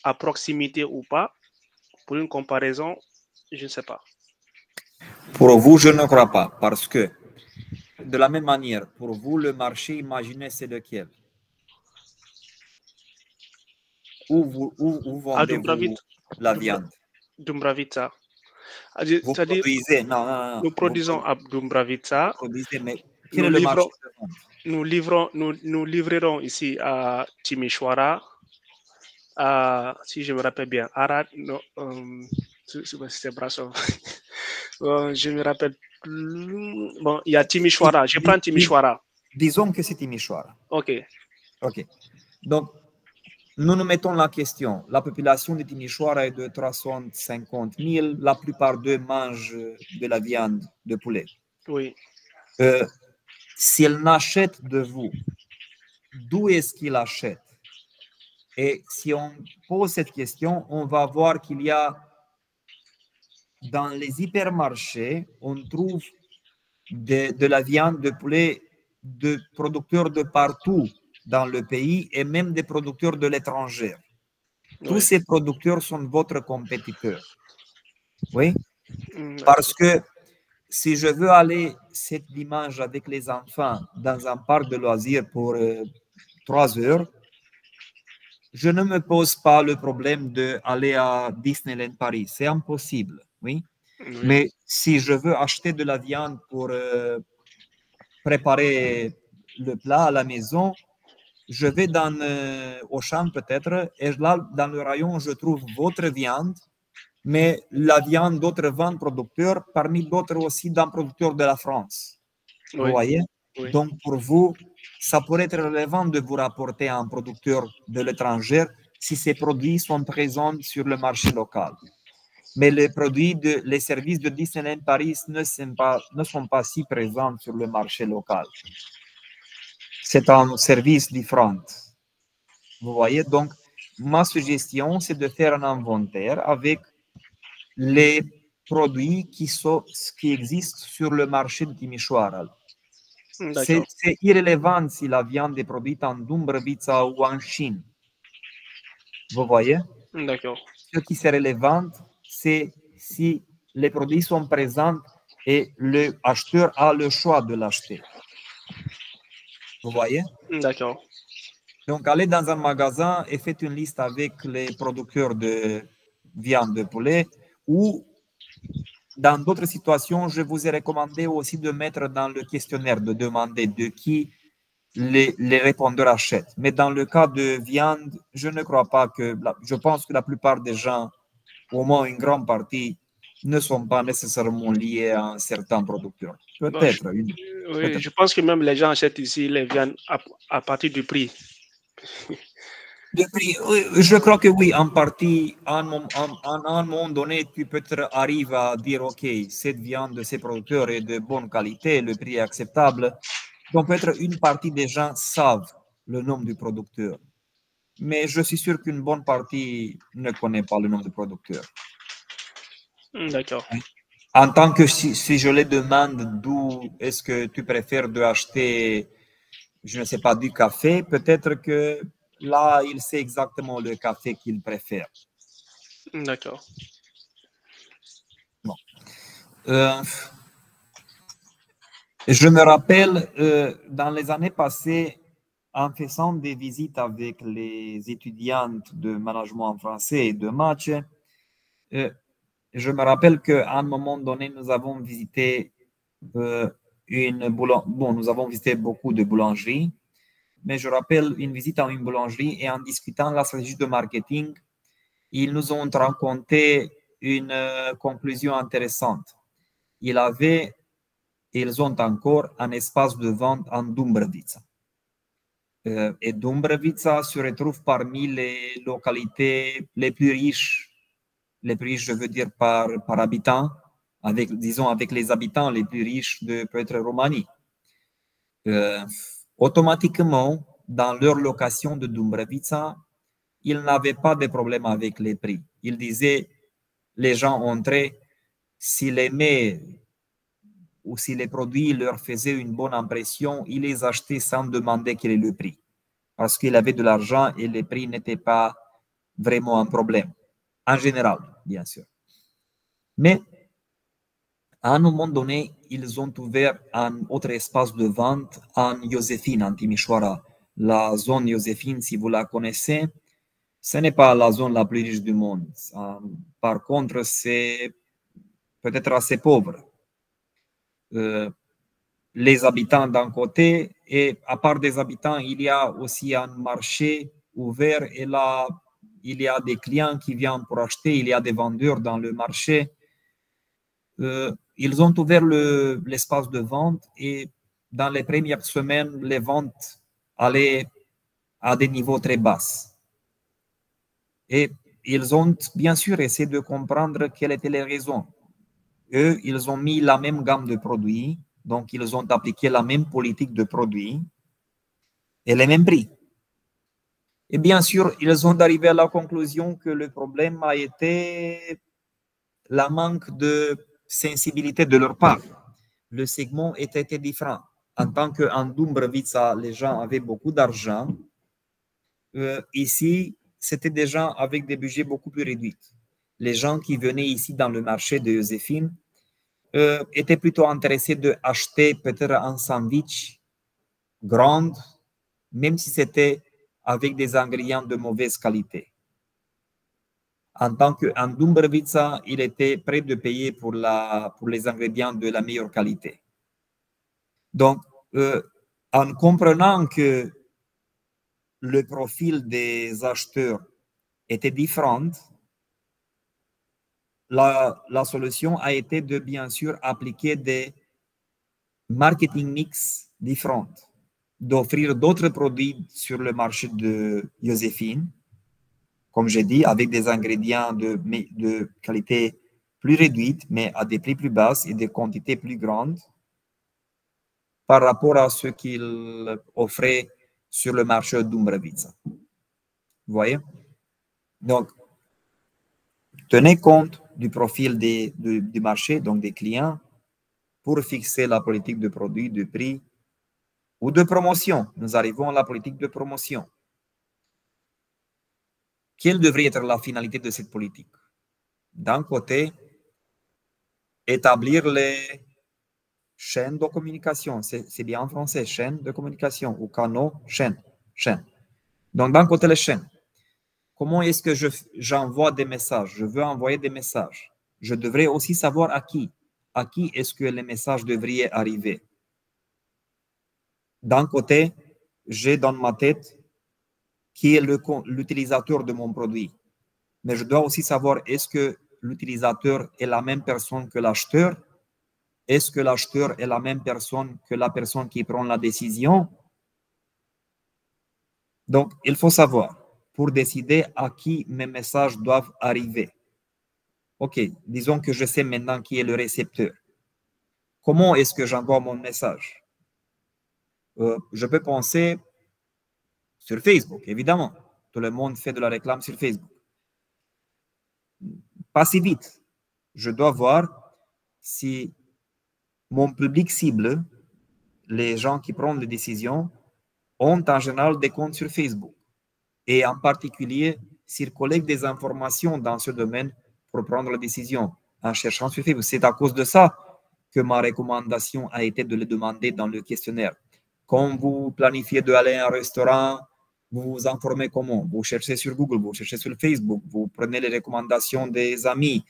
à proximité ou pas. Pour une comparaison, je ne sais pas. Pour vous, je ne crois pas, parce que de la même manière, pour vous, le marché, imaginez, c'est lequel? Où vendez-vous la viande? Dumbravica. Vous produisez? Non. Nous produisons à Dumbravica. Mais quel est le marché de vente? Nous livrerons ici à Timișoara, si je me rappelle bien, Arad, c'est Brașov. Je me rappelle plus. Bon, il y a Timișoara. Je prends Timișoara. Disons que c'est Timișoara. OK. Donc, nous nous mettons la question. La population de Timișoara est de 350 000. La plupart d'eux mangent de la viande de poulet. Oui. S'ils n'achètent de vous, d'où est-ce qu'ils achètent? Et si on pose cette question, on va voir qu'il y a dans les hypermarchés, on trouve de la viande de poulet de producteurs de partout dans le pays et même des producteurs de l'étranger. Oui. Tous ces producteurs sont votre compétiteur. Oui? Parce que si je veux aller cet dimanche avec les enfants dans un parc de loisirs pour 3 heures, je ne me pose pas le problème d'aller à Disneyland Paris. C'est impossible. Oui? Oui. Mais si je veux acheter de la viande pour préparer le plat à la maison, je vais dans Auchan peut-être, et là, dans le rayon, je trouve votre viande, mais la viande d'autres ventes producteurs, parmi d'autres aussi d'un producteur de la France. Oui. Vous voyez? Oui. Donc, pour vous, ça pourrait être relevant de vous rapporter à un producteur de l'étranger si ces produits sont présents sur le marché local. Mais les services de Disneyland Paris ne sont pas si présents sur le marché local. C'est un service différent. Vous voyez? Donc, ma suggestion, c'est de faire un inventaire avec les produits qui existent sur le marché de Timișoara. C'est irrelevant si la viande est produite en Dumbrăvița ou en Chine. Vous voyez? D'accord. Ce qui est relevant, c'est si les produits sont présents et l'acheteur a le choix de l'acheter. Vous voyez? D'accord. Donc, allez dans un magasin et faites une liste avec les producteurs de viande de poulet ou dans d'autres situations, je vous ai recommandé aussi de mettre dans le questionnaire, de demander de qui les répondeurs achètent. Mais dans le cas de viande, je ne crois pas que, je pense que la plupart des gens, au moins une grande partie, ne sont pas nécessairement liés à un certain producteur. Peut-être. Oui, je pense que même les gens achètent ici les viandes à partir du prix. Je crois que oui, en partie, à un moment donné, tu peut-être arrives à dire, OK, cette viande de ces producteurs est de bonne qualité, le prix est acceptable. Donc, peut-être une partie des gens savent le nom du producteur. Mais je suis sûr qu'une bonne partie ne connaît pas le nom du producteur. D'accord. En tant que si je les demande d'où est-ce que tu préfères de acheter, je ne sais pas, du café, peut-être que là, il sait exactement le café qu'il préfère. D'accord. Bon. Je me rappelle, dans les années passées, en faisant des visites avec les étudiantes de management français et de match, je me rappelle qu'à un moment donné, nous avons visité nous avons visité beaucoup de boulangeries, mais je rappelle une visite à une boulangerie et en discutant la stratégie de marketing, ils nous ont raconté une conclusion intéressante. Ils ont encore un espace de vente en Dumbrăvița. Et Dumbrăvița se retrouve parmi les localités les plus riches, je veux dire par habitant, avec les habitants les plus riches de peut-être Roumanie. Automatiquement, dans leur location de Dumbrăvița, ils n'avaient pas de problème avec les prix. Ils disaient, les gens entraient, s'ils aimaient ou si les produits leur faisaient une bonne impression, ils les achetaient sans demander quel est le prix. Parce qu'ils avaient de l'argent et les prix n'étaient pas vraiment un problème. En général, bien sûr. Mais à un moment donné, ils ont ouvert un autre espace de vente en Iosefin, en Timișoara. La zone Iosefin, si vous la connaissez, ce n'est pas la zone la plus riche du monde. Par contre, c'est peut-être assez pauvre. Les habitants d'un côté, et à part des habitants, il y a aussi un marché ouvert et là, il y a des clients qui viennent pour acheter, il y a des vendeurs dans le marché. Ils ont ouvert l'espace de vente et dans les premières semaines, les ventes allaient à des niveaux très bas. Et ils ont bien sûr essayé de comprendre quelles étaient les raisons. Eux, ils ont mis la même gamme de produits, donc ils ont appliqué la même politique de produits et les mêmes prix. Et bien sûr, ils ont arrivé à la conclusion que le problème a été la manque de sensibilité de leur part. Le segment était différent. En tant qu'en Dumbrăvița, les gens avaient beaucoup d'argent. Ici, c'était des gens avec des budgets beaucoup plus réduits. Les gens qui venaient ici dans le marché de Iosefin étaient plutôt intéressés d'acheter peut-être un sandwich grand, même si c'était avec des ingrédients de mauvaise qualité. En tant qu'en Dumbrăvița, il était prêt de payer pour les ingrédients de la meilleure qualité. Donc, en comprenant que le profil des acheteurs était différent, la solution a été de bien sûr appliquer des marketing mix différents, d'offrir d'autres produits sur le marché de Iosefin, comme j'ai dit, avec des ingrédients de qualité plus réduite, mais à des prix plus bas et des quantités plus grandes par rapport à ce qu'ils offraient sur le marché de Dumbrăvița. Vous voyez? Donc, tenez compte du profil du marché, donc des clients, pour fixer la politique de produit, de prix ou de promotion. Nous arrivons à la politique de promotion. Quelle devrait être la finalité de cette politique? D'un côté, établir les chaînes de communication. C'est bien en français, chaîne de communication ou canaux, chaîne. Donc, d'un côté, les chaînes. Comment est-ce que j'envoie des messages? Je veux envoyer des messages. je devrais aussi savoir à qui. À qui est-ce que les messages devraient arriver. D'un côté, j'ai dans ma tête qui est l'utilisateur de mon produit. Mais je dois aussi savoir, est-ce que l'utilisateur est la même personne que l'acheteur? Est-ce que l'acheteur est la même personne que la personne qui prend la décision? Donc, il faut savoir pour décider à qui mes messages doivent arriver. OK, disons que je sais maintenant qui est le récepteur. Comment est-ce que j'envoie mon message? Je peux penser sur Facebook, évidemment. Tout le monde fait de la réclame sur Facebook. Pas si vite. Je dois voir si mon public cible, les gens qui prennent les décisions, ont en général des comptes sur Facebook. Et en particulier, s'ils collectent des informations dans ce domaine pour prendre la décision en cherchant sur Facebook. C'est à cause de ça que ma recommandation a été de le demander dans le questionnaire. Quand vous planifiez d'aller à un restaurant, vous vous informez comment? Vous cherchez sur Google, vous cherchez sur Facebook, vous prenez les recommandations des amis,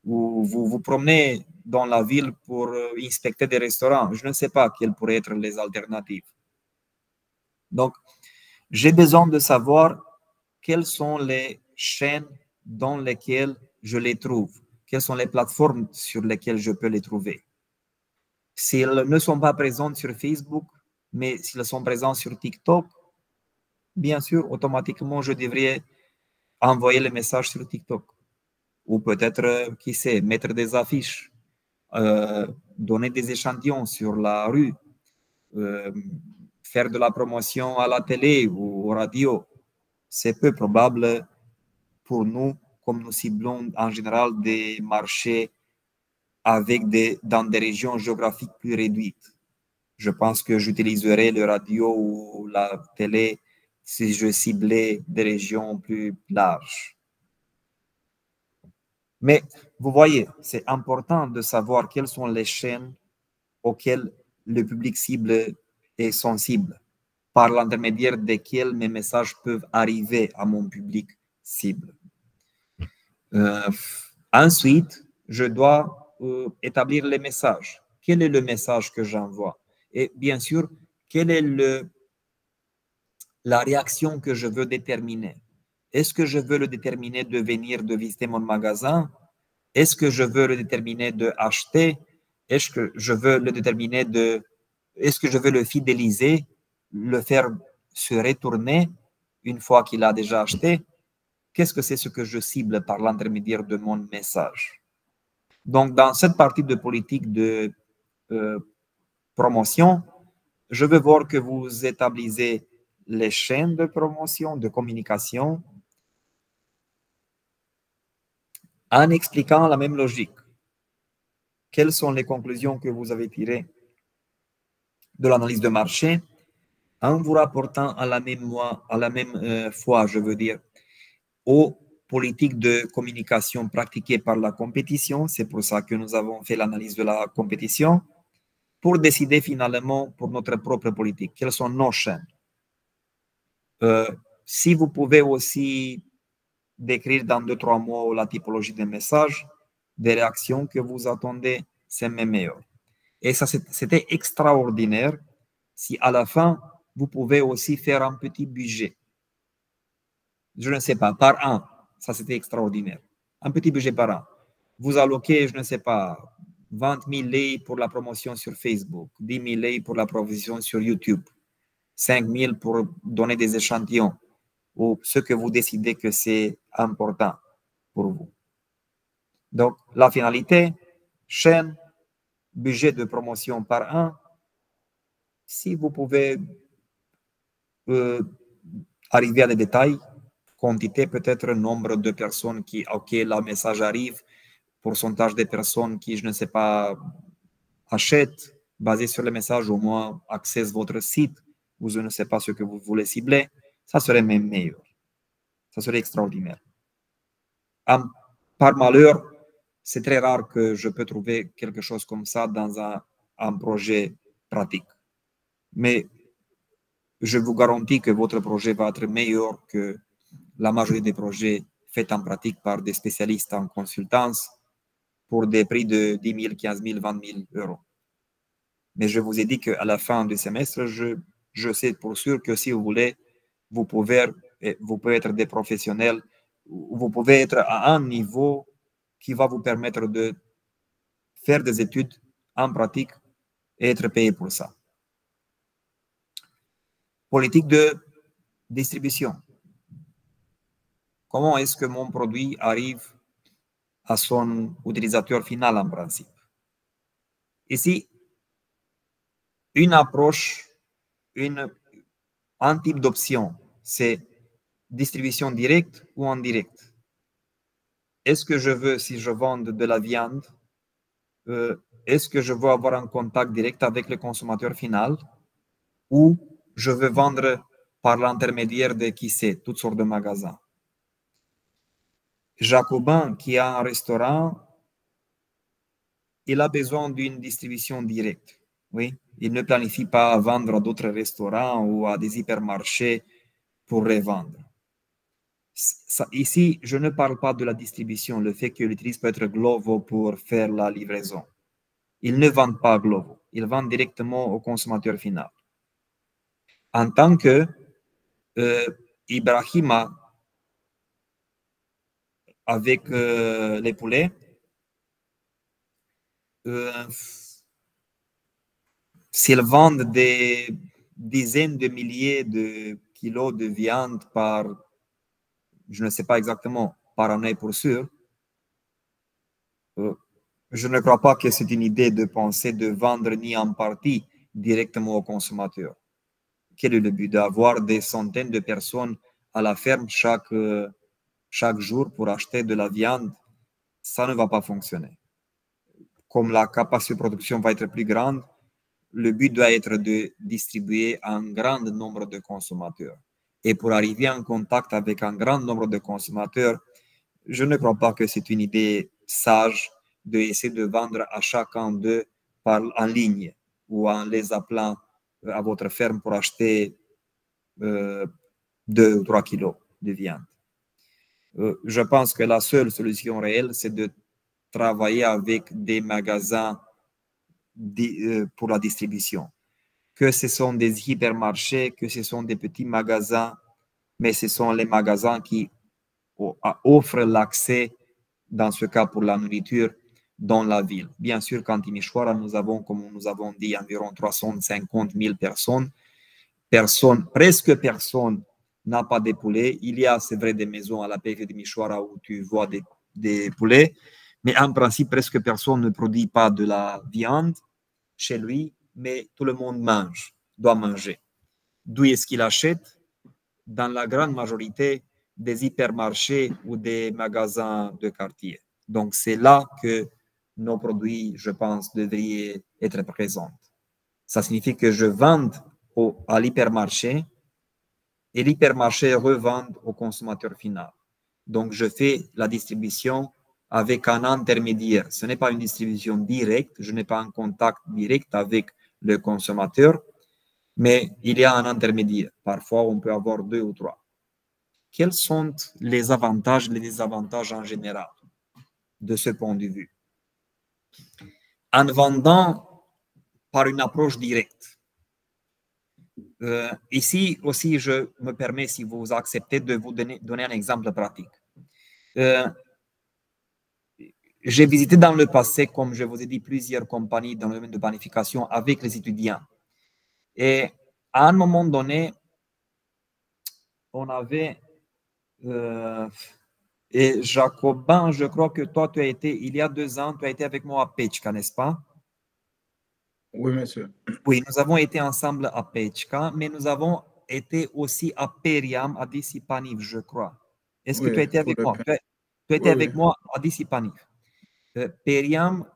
vous vous promenez dans la ville pour inspecter des restaurants. Je ne sais pas quelles pourraient être les alternatives. Donc, j'ai besoin de savoir quelles sont les chaînes dans lesquelles je les trouve, quelles sont les plateformes sur lesquelles je peux les trouver. S'ils ne sont pas présents sur Facebook, mais s'ils sont présents sur TikTok, bien sûr, automatiquement, je devrais envoyer les messages sur TikTok. Ou peut-être, qui sait, mettre des affiches, donner des échantillons sur la rue, faire de la promotion à la télé ou aux radios. C'est peu probable pour nous, comme nous ciblons en général des marchés dans des régions géographiques plus réduites. Je pense que j'utiliserai le radio ou la télé si je ciblais des régions plus larges. Mais vous voyez, c'est important de savoir quelles sont les chaînes auxquelles le public cible est sensible, par l'intermédiaire desquelles mes messages peuvent arriver à mon public cible. Ensuite, je dois établir les messages. Quel est le message que j'envoie? Et bien sûr, quelle est la réaction que je veux déterminer? Est-ce que je veux le déterminer de venir de visiter mon magasin? Est-ce que je veux le déterminer de acheter? Est-ce que je veux le déterminer est-ce que je veux le fidéliser, le faire se retourner une fois qu'il a déjà acheté? Qu'est-ce que c'est ce que je cible par l'intermédiaire de mon message? Donc, dans cette partie de politique de promotion, je veux voir que vous établissez les chaînes de promotion, de communication, en expliquant la même logique. Quelles sont les conclusions que vous avez tirées de l'analyse de marché en vous rapportant à la même fois, je veux dire, aux politiques de communication pratiquées par la compétition. C'est pour ça que nous avons fait l'analyse de la compétition pour décider finalement pour notre propre politique. Quelles sont nos chaînes? Si vous pouvez aussi décrire dans 2-3 mots la typologie des messages, des réactions que vous attendez, c'est même meilleur. Et ça, c'était extraordinaire si à la fin, vous pouvez aussi faire un petit budget. Je ne sais pas, par an, ça c'était extraordinaire. Un petit budget par an. Vous alloquez, je ne sais pas, 20 000 lei pour la promotion sur Facebook, 10 000 lei pour la promotion sur YouTube, 5 000 pour donner des échantillons ou ce que vous décidez que c'est important pour vous. Donc, la finalité, chaîne, budget de promotion par an. Si vous pouvez arriver à des détails, quantité, peut-être nombre de personnes auxquelles le message arrive, pourcentage de personnes qui, je ne sais pas, achètent, basé sur le message, au moins accèdent votre site, ou je ne sais pas ce que vous voulez cibler, ça serait même meilleur. Ça serait extraordinaire. Par malheur, c'est très rare que je peux trouver quelque chose comme ça dans un projet pratique. Mais je vous garantis que votre projet va être meilleur que la majorité des projets faits en pratique par des spécialistes en consultance pour des prix de 10 000, 15 000, 20 000 euros. Mais je vous ai dit qu'à la fin du semestre, je sais pour sûr que si vous voulez, vous pouvez être des professionnels, vous pouvez être à un niveau qui va vous permettre de faire des études en pratique et être payé pour ça. Politique de distribution. Comment est-ce que mon produit arrive à son utilisateur final en principe? Ici, une approche, un type d'option, c'est distribution directe ou indirecte. Est-ce que je veux, si je vends de la viande, est-ce que je veux avoir un contact direct avec le consommateur final ou je veux vendre par l'intermédiaire de qui sait, toutes sortes de magasins? Jacobin, qui a un restaurant, il a besoin d'une distribution directe. Oui? Il ne planifie pas vendre à d'autres restaurants ou à des hypermarchés pour revendre. Ici, je ne parle pas de la distribution, le fait qu'il utilise peut-être Glovo pour faire la livraison. Ils ne vendent pas Glovo, ils vendent directement au consommateur final. En tant que Ibrahima, avec les poulets, s'ils vendent des dizaines de milliers de kilos de viande par, je ne sais pas exactement, par année pour sûr, je ne crois pas que c'est une idée de penser de vendre ni en partie directement au consommateur. Quel est le but? D'avoir des centaines de personnes à la ferme chaque jour pour acheter de la viande? Ça ne va pas fonctionner. Comme la capacité de production va être plus grande, le but doit être de distribuer un grand nombre de consommateurs. Et pour arriver en contact avec un grand nombre de consommateurs, je ne crois pas que c'est une idée sage d'essayer de vendre à chacun d'eux en ligne ou en les appelant à votre ferme pour acheter 2 ou 3 kilos de viande. Je pense que la seule solution réelle, c'est de travailler avec des magasins pour la distribution. Que ce sont des hypermarchés, que ce sont des petits magasins, mais ce sont les magasins qui offrent l'accès, dans ce cas pour la nourriture, dans la ville. Bien sûr qu'en Timișoara, nous avons, comme nous avons dit, environ 350 000 personnes. Presque personne n'a pas de poulets. Il y a, c'est vrai, des maisons à la PF de Timișoara où tu vois des poulets, mais en principe, presque personne ne produit pas de la viande chez lui, mais tout le monde doit manger. D'où est-ce qu'il achète? Dans la grande majorité des hypermarchés ou des magasins de quartier. Donc, c'est là que nos produits, je pense, devraient être présents. Ça signifie que je vends à l'hypermarché et l'hypermarché revend au consommateur final. Donc, je fais la distribution avec un intermédiaire. Ce n'est pas une distribution directe, je n'ai pas un contact direct avec le consommateur, mais il y a un intermédiaire. Parfois, on peut avoir 2 ou 3. Quels sont les avantages et les désavantages en général de ce point de vue? En vendant par une approche directe. Ici aussi, je me permets, si vous acceptez, de vous donner un exemple pratique. J'ai visité dans le passé, comme je vous ai dit, plusieurs compagnies dans le domaine de planification avec les étudiants. Et à un moment donné, on avait... et Jacobin, je crois que toi, tu as été, il y a 2 ans, tu as été avec moi à Pečka, n'est-ce pas? Oui, monsieur. Oui, nous avons été ensemble à Pečka, mais nous avons été aussi à Periam, à Disipaniv, je crois. Est-ce que tu as été avec moi? Tu as été avec moi à Disipaniv. Periam,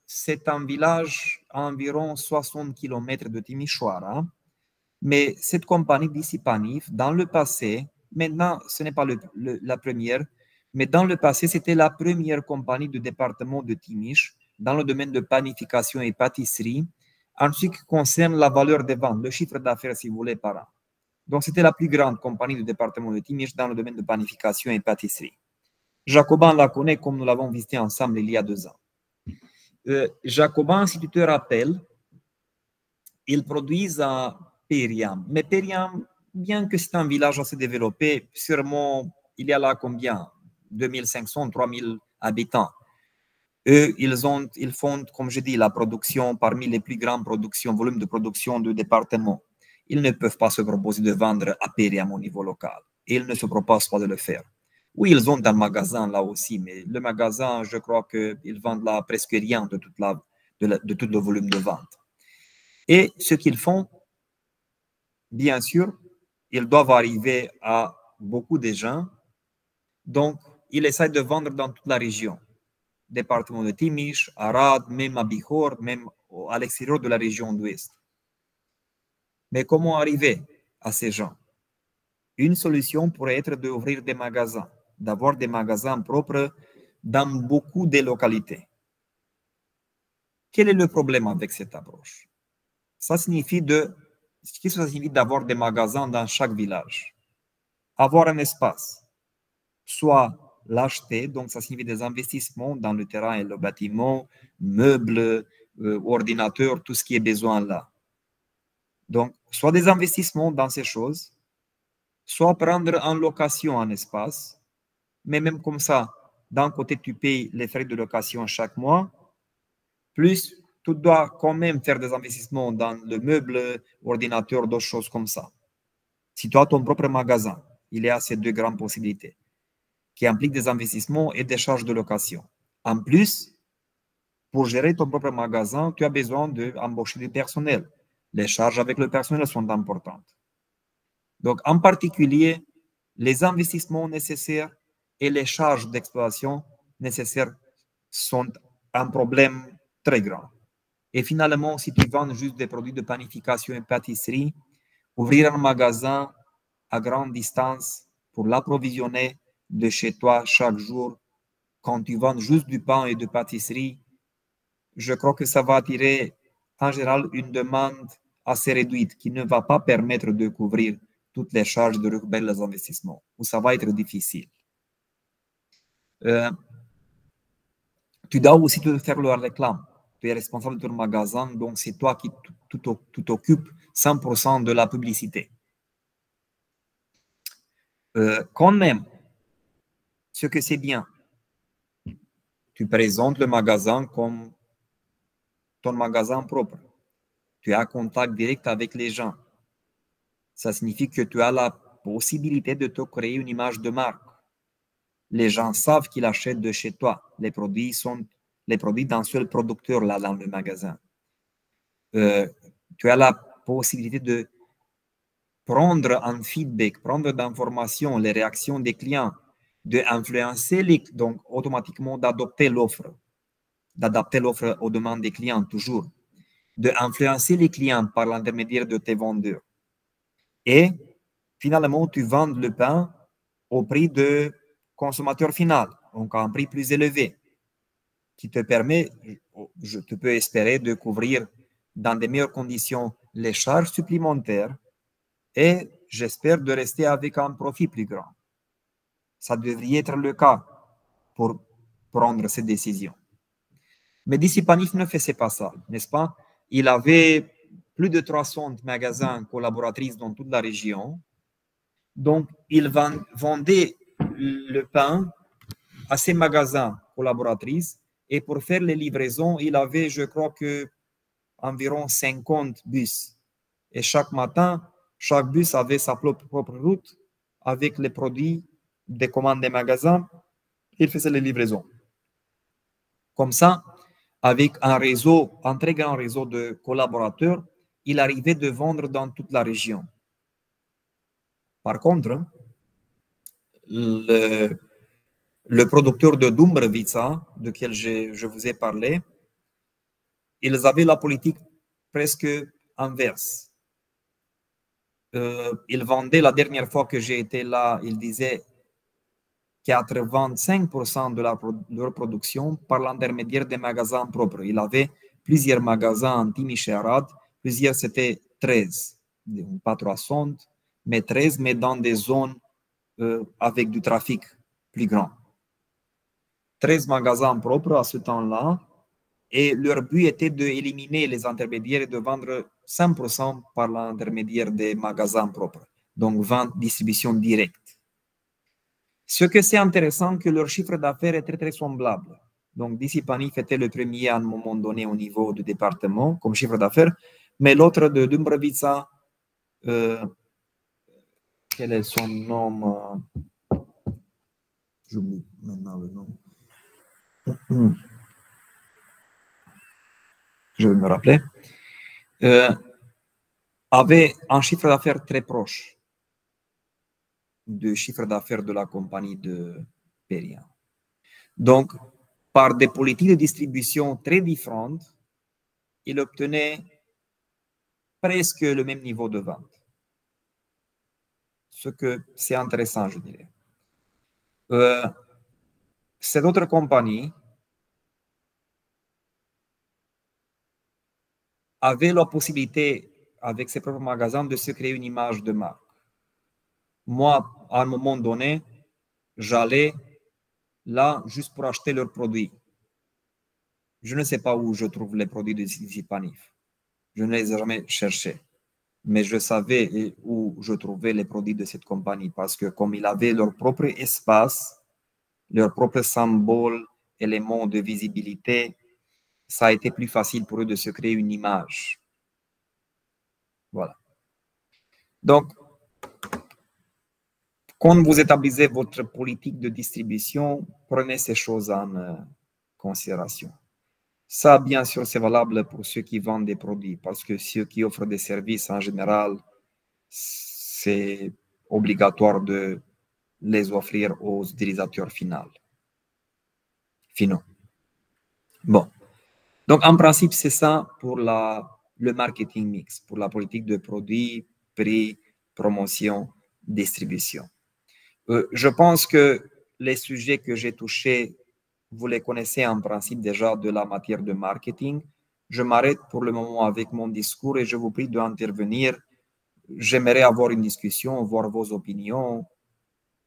c'est un village à environ 60 km de Timișoara, mais cette compagnie Disipaniv, dans le passé, maintenant ce n'est pas la première, mais dans le passé, c'était la première compagnie du département de Timiș dans le domaine de planification et pâtisserie, en ce qui concerne la valeur des ventes, le chiffre d'affaires, si vous voulez, par an. Donc, c'était la plus grande compagnie du département de Timiș dans le domaine de planification et pâtisserie. Jacobin la connaît comme nous l'avons visité ensemble il y a 2 ans. Jacobin, si tu te rappelles, ils produisent à Periam. Mais Periam, bien que c'est un village assez développé, sûrement il y a là combien 2500, 3000 habitants. Eux, ils font, comme je dis, la production parmi les plus grandes productions, volumes de production du département. Ils ne peuvent pas se proposer de vendre à Periam au niveau local. Et ils ne se proposent pas de le faire. Oui, ils ont un magasin là aussi, mais le magasin, je crois qu'ils vendent là presque rien de tout le volume de vente. Et ce qu'ils font, bien sûr, ils doivent arriver à beaucoup de gens. Donc, ils essaient de vendre dans toute la région. Département de Timiș, Arad, même à Bihor, même à l'extérieur de la région d'Ouest. Mais comment arriver à ces gens? Une solution pourrait être d'ouvrir des magasins, d'avoir des magasins propres dans beaucoup de localités. Quel est le problème avec cette approche? Ça signifie d'avoir des magasins dans chaque village. Avoir un espace, soit l'acheter, donc ça signifie des investissements dans le terrain et le bâtiment, meubles, ordinateurs, tout ce qui est besoin là. Donc, soit des investissements dans ces choses, soit prendre en location un espace, mais même comme ça, d'un côté, tu payes les frais de location chaque mois, plus tu dois quand même faire des investissements dans le meuble, ordinateur, d'autres choses comme ça. Si tu as ton propre magasin, il y a ces 2 grandes possibilités qui impliquent des investissements et des charges de location. En plus, pour gérer ton propre magasin, tu as besoin d'embaucher du personnel. Les charges avec le personnel sont importantes. Donc, en particulier, les investissements nécessaires et les charges d'exploitation nécessaires sont un problème très grand. Et finalement, si tu vends juste des produits de panification et pâtisserie, ouvrir un magasin à grande distance pour l'approvisionner de chez toi chaque jour, quand tu vends juste du pain et de pâtisserie, je crois que ça va attirer en général une demande assez réduite qui ne va pas permettre de couvrir toutes les charges de récupérer les investissements, ou ça va être difficile. Tu dois aussi te faire la réclame. Tu es responsable de ton magasin, donc c'est toi qui t'occupes 100% de la publicité. Quand même, ce que c'est bien, tu présentes le magasin comme ton magasin propre. Tu as contact direct avec les gens. Ça signifie que tu as la possibilité de te créer une image de marque. Les gens savent qu'ils achètent de chez toi. Les produits sont les produits d'un seul producteur là dans le magasin. Tu as la possibilité de prendre un feedback, prendre d'informations, les réactions des clients, d'influencer donc automatiquement d'adopter l'offre, d'adapter l'offre aux demandes des clients toujours, d'influencer les clients par l'intermédiaire de tes vendeurs. Et finalement, tu vends le pain au prix de consommateur final, donc à un prix plus élevé, qui te permet, tu peux espérer de couvrir dans de meilleures conditions les charges supplémentaires et j'espère de rester avec un profit plus grand. Ça devrait être le cas pour prendre ces décisions. Mais Dissipanif ne faisait pas ça, n'est-ce pas? Il avait plus de 300 magasins collaboratrices dans toute la région. Donc, il vendait le pain à ces magasins collaboratrices et pour faire les livraisons, il avait, je crois que, environ 50 bus. Et chaque matin, chaque bus avait sa propre route avec les produits des commandes des magasins. Il faisait les livraisons. Comme ça, avec un très grand réseau de collaborateurs, il arrivait de vendre dans toute la région. Par contre, le producteur de Dumbrăvița, duquel je vous ai parlé, ils avaient la politique presque inverse. Ils vendaient, la dernière fois que j'ai été là, ils disaient 85% de leur production par l'intermédiaire des magasins propres. Il avait plusieurs magasins en Timiș et Arad, plusieurs c'était 13, pas 300, mais 13, mais dans des zones avec du trafic plus grand. 13 magasins propres à ce temps-là et leur but était d'éliminer les intermédiaires et de vendre 100% par l'intermédiaire des magasins propres. Donc, vente, distribution directe. Ce que c'est intéressant, que leur chiffre d'affaires est très, très semblable. Donc, DC Panif était le premier à un moment donné au niveau du département comme chiffre d'affaires, mais l'autre de Dumbrăvița, quel est son nom? J'oublie maintenant le nom. Je vais me rappeler. Avait un chiffre d'affaires très proche du chiffre d'affaires de la compagnie de Perian. Donc, par des politiques de distribution très différentes, il obtenait presque le même niveau de vente. Ce que c'est intéressant, je dirais. Cette autre compagnie avait la possibilité, avec ses propres magasins, de se créer une image de marque. Moi, à un moment donné, j'allais là juste pour acheter leurs produits. Je ne sais pas où je trouve les produits de DC Panif. Je ne les ai jamais cherchés. Mais je savais où je trouvais les produits de cette compagnie parce que comme ils avaient leur propre espace, leur propre symbole, élément de visibilité, ça a été plus facile pour eux de se créer une image. Voilà. Donc, quand vous établissez votre politique de distribution, prenez ces choses en considération. Ça, bien sûr, c'est valable pour ceux qui vendent des produits, parce que ceux qui offrent des services, en général, c'est obligatoire de les offrir aux utilisateurs finaux. Bon. Donc, en principe, c'est ça pour le marketing mix, pour la politique de produits, prix, promotion, distribution. Je pense que les sujets que j'ai touchés, vous les connaissez en principe déjà de la matière de marketing. Je m'arrête pour le moment avec mon discours et je vous prie d'intervenir. J'aimerais avoir une discussion, voir vos opinions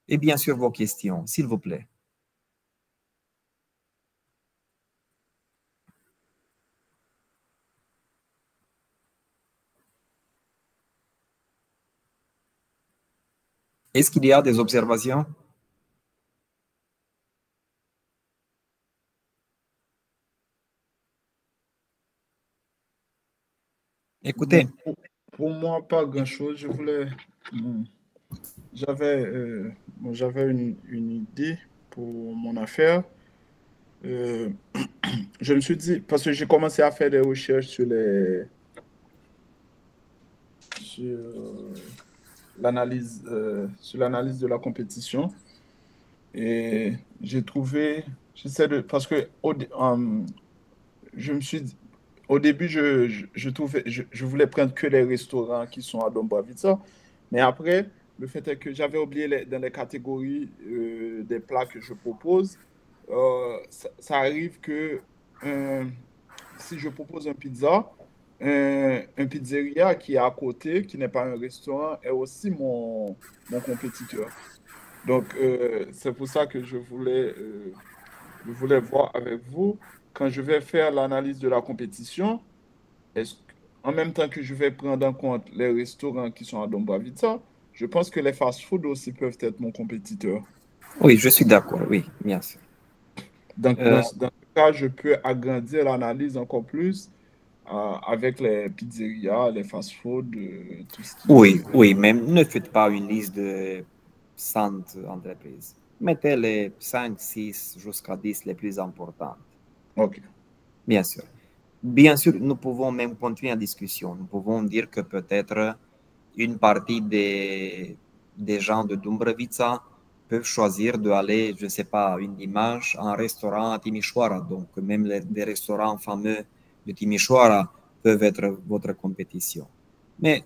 et bien sûr vos questions, s'il vous plaît. Est-ce qu'il y a des observations? Écoutez. Pour moi, pas grand-chose. J'avais une idée pour mon affaire. Je me suis dit, parce que j'ai commencé à faire des recherches sur l'analyse de la compétition. Et j'ai trouvé, parce que je me suis dit, au début, je voulais prendre que les restaurants qui sont à Dumbrăvița, mais après, le fait est que j'avais oublié dans les catégories des plats que je propose, ça arrive que si je propose un pizza, un pizzeria qui est à côté, qui n'est pas un restaurant, est aussi mon compétiteur. Donc, c'est pour ça que je voulais voir avec vous, quand je vais faire l'analyse de la compétition, en même temps que je vais prendre en compte les restaurants qui sont à Dumbrăvița, je pense que les fast-food aussi peuvent être mon compétiteur. Oui, je suis d'accord, oui, bien sûr. Donc, dans ce cas, je peux agrandir l'analyse encore plus avec les pizzerias, les fast-food, tout ce qui... Oui, mais ne faites pas une liste de 100 entreprises. Mettez les 5, 6 jusqu'à 10 les plus importantes. OK. Bien sûr. Bien sûr, nous pouvons même continuer la discussion. Nous pouvons dire que peut-être une partie des gens de Dumbrăvița peuvent choisir d'aller, je ne sais pas, une dimanche à un restaurant à Timișoara. Donc, même des restaurants fameux de Timișoara peuvent être votre compétition. Mais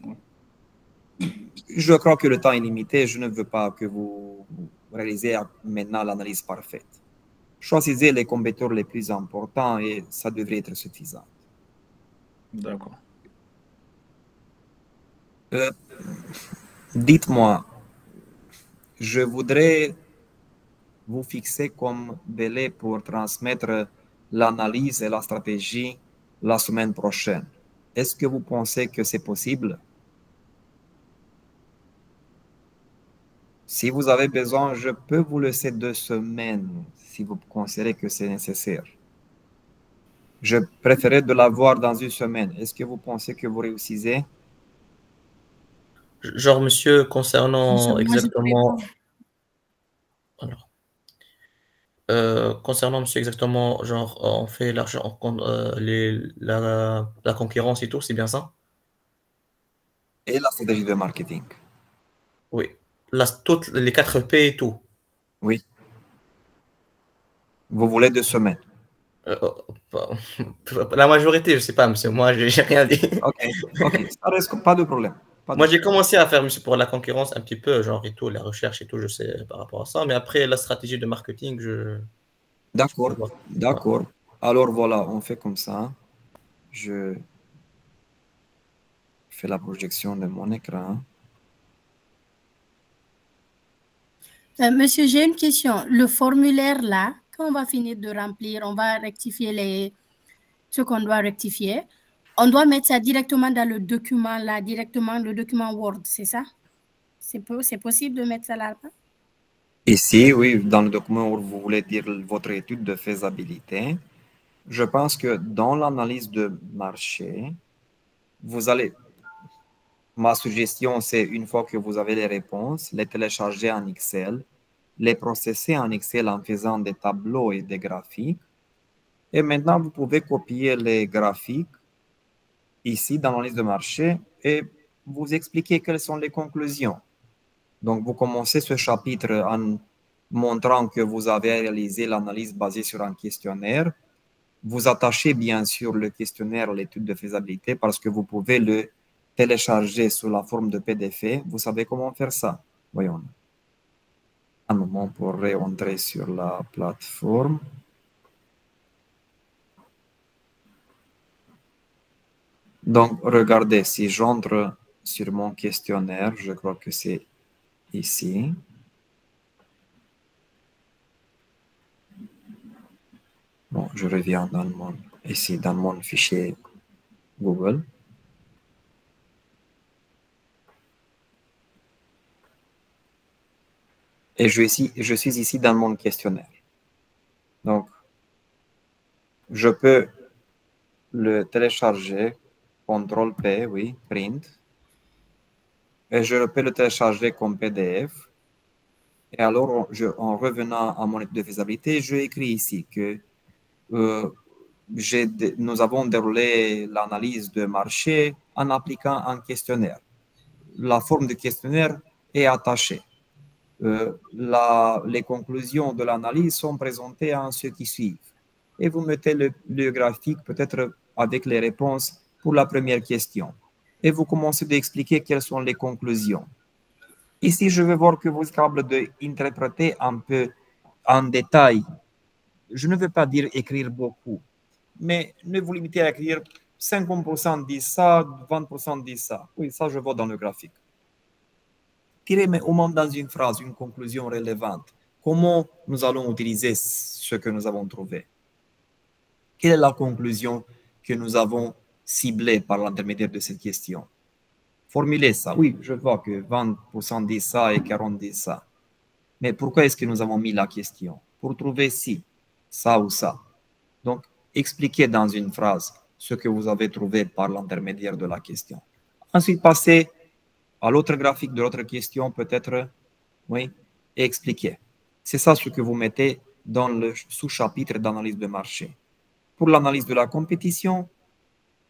je crois que le temps est limité. Je ne veux pas que vous réalisez maintenant l'analyse parfaite. Choisissez les compétiteurs les plus importants et ça devrait être suffisant. D'accord. Dites-moi, je voudrais vous fixez comme délai pour transmettre l'analyse et la stratégie la semaine prochaine. Est-ce que vous pensez que c'est possible? Si vous avez besoin, je peux vous laisser 2 semaines si vous considérez que c'est nécessaire. Je préférais de l'avoir dans 1 semaine. Est-ce que vous pensez que vous réussissez? Genre, monsieur, concernant exactement... Alors, concernant, monsieur, exactement, genre, on fait l'argent, la concurrence et tout, c'est bien ça? Et la stratégie de marketing. Oui. Toutes les 4 P et tout. Oui. Vous voulez 2 semaines? La majorité, je sais pas, monsieur. Moi, j'ai rien dit. Ok, ça reste pas de problème. Moi, j'ai commencé à faire, monsieur, pour la concurrence un petit peu, genre et tout, la recherche et tout, je sais par rapport à ça. Mais après, la stratégie de marketing, D'accord, d'accord. Alors voilà, on fait comme ça. Je fais la projection de mon écran. Monsieur, j'ai une question. Le formulaire là, quand on va finir de remplir, on va rectifier ce qu'on doit rectifier. On doit mettre ça directement dans le document là, directement le document Word, c'est ça? C'est possible de mettre ça là? Ici, oui, dans le document où vous voulez dire votre étude de faisabilité, je pense que dans l'analyse de marché, vous allez... Ma suggestion, c'est une fois que vous avez les réponses, les télécharger en Excel, les processer en Excel en faisant des tableaux et des graphiques. Et maintenant, vous pouvez copier les graphiques ici dans l'analyse de marché et vous expliquer quelles sont les conclusions. Donc, vous commencez ce chapitre en montrant que vous avez réalisé l'analyse basée sur un questionnaire. Vous attachez bien sûr le questionnaire à l'étude de faisabilité parce que vous pouvez le télécharger sous la forme de PDF. Vous savez comment faire ça? Voyons. Un moment pour rentrer sur la plateforme. Donc, regardez, si j'entre sur mon questionnaire, je crois que c'est ici. Bon, je reviens ici dans mon fichier Google. Et je suis ici dans mon questionnaire. Donc, je peux le télécharger, CTRL-P, oui, print. Et je peux le télécharger comme PDF. Et alors, en revenant à mon étude de faisabilité, je écris ici que nous avons déroulé l'analyse de marché en appliquant un questionnaire. La forme du questionnaire est attachée. Les conclusions de l'analyse sont présentées en ce qui suit. Et vous mettez le graphique peut-être avec les réponses pour la première question. Et vous commencez d'expliquer quelles sont les conclusions. Ici, je vais voir que vous êtes capable d'interpréter un peu en détail. Je ne veux pas dire écrire beaucoup, mais ne vous limitez à écrire 50% dit ça, 20% dit ça. Oui, ça, je vois dans le graphique. Tirez au moins dans une phrase une conclusion relevante. Comment nous allons utiliser ce que nous avons trouvé? Quelle est la conclusion que nous avons ciblée par l'intermédiaire de cette question? Formulez ça. Oui, je vois que 20% disent ça et 40% disent ça. Mais pourquoi est-ce que nous avons mis la question? Pour trouver si, ça ou ça. Donc, expliquez dans une phrase ce que vous avez trouvé par l'intermédiaire de la question. Ensuite, passez à l'autre graphique de l'autre question, peut-être, oui, et expliquez. C'est ça ce que vous mettez dans le sous-chapitre d'analyse de marché. Pour l'analyse de la compétition,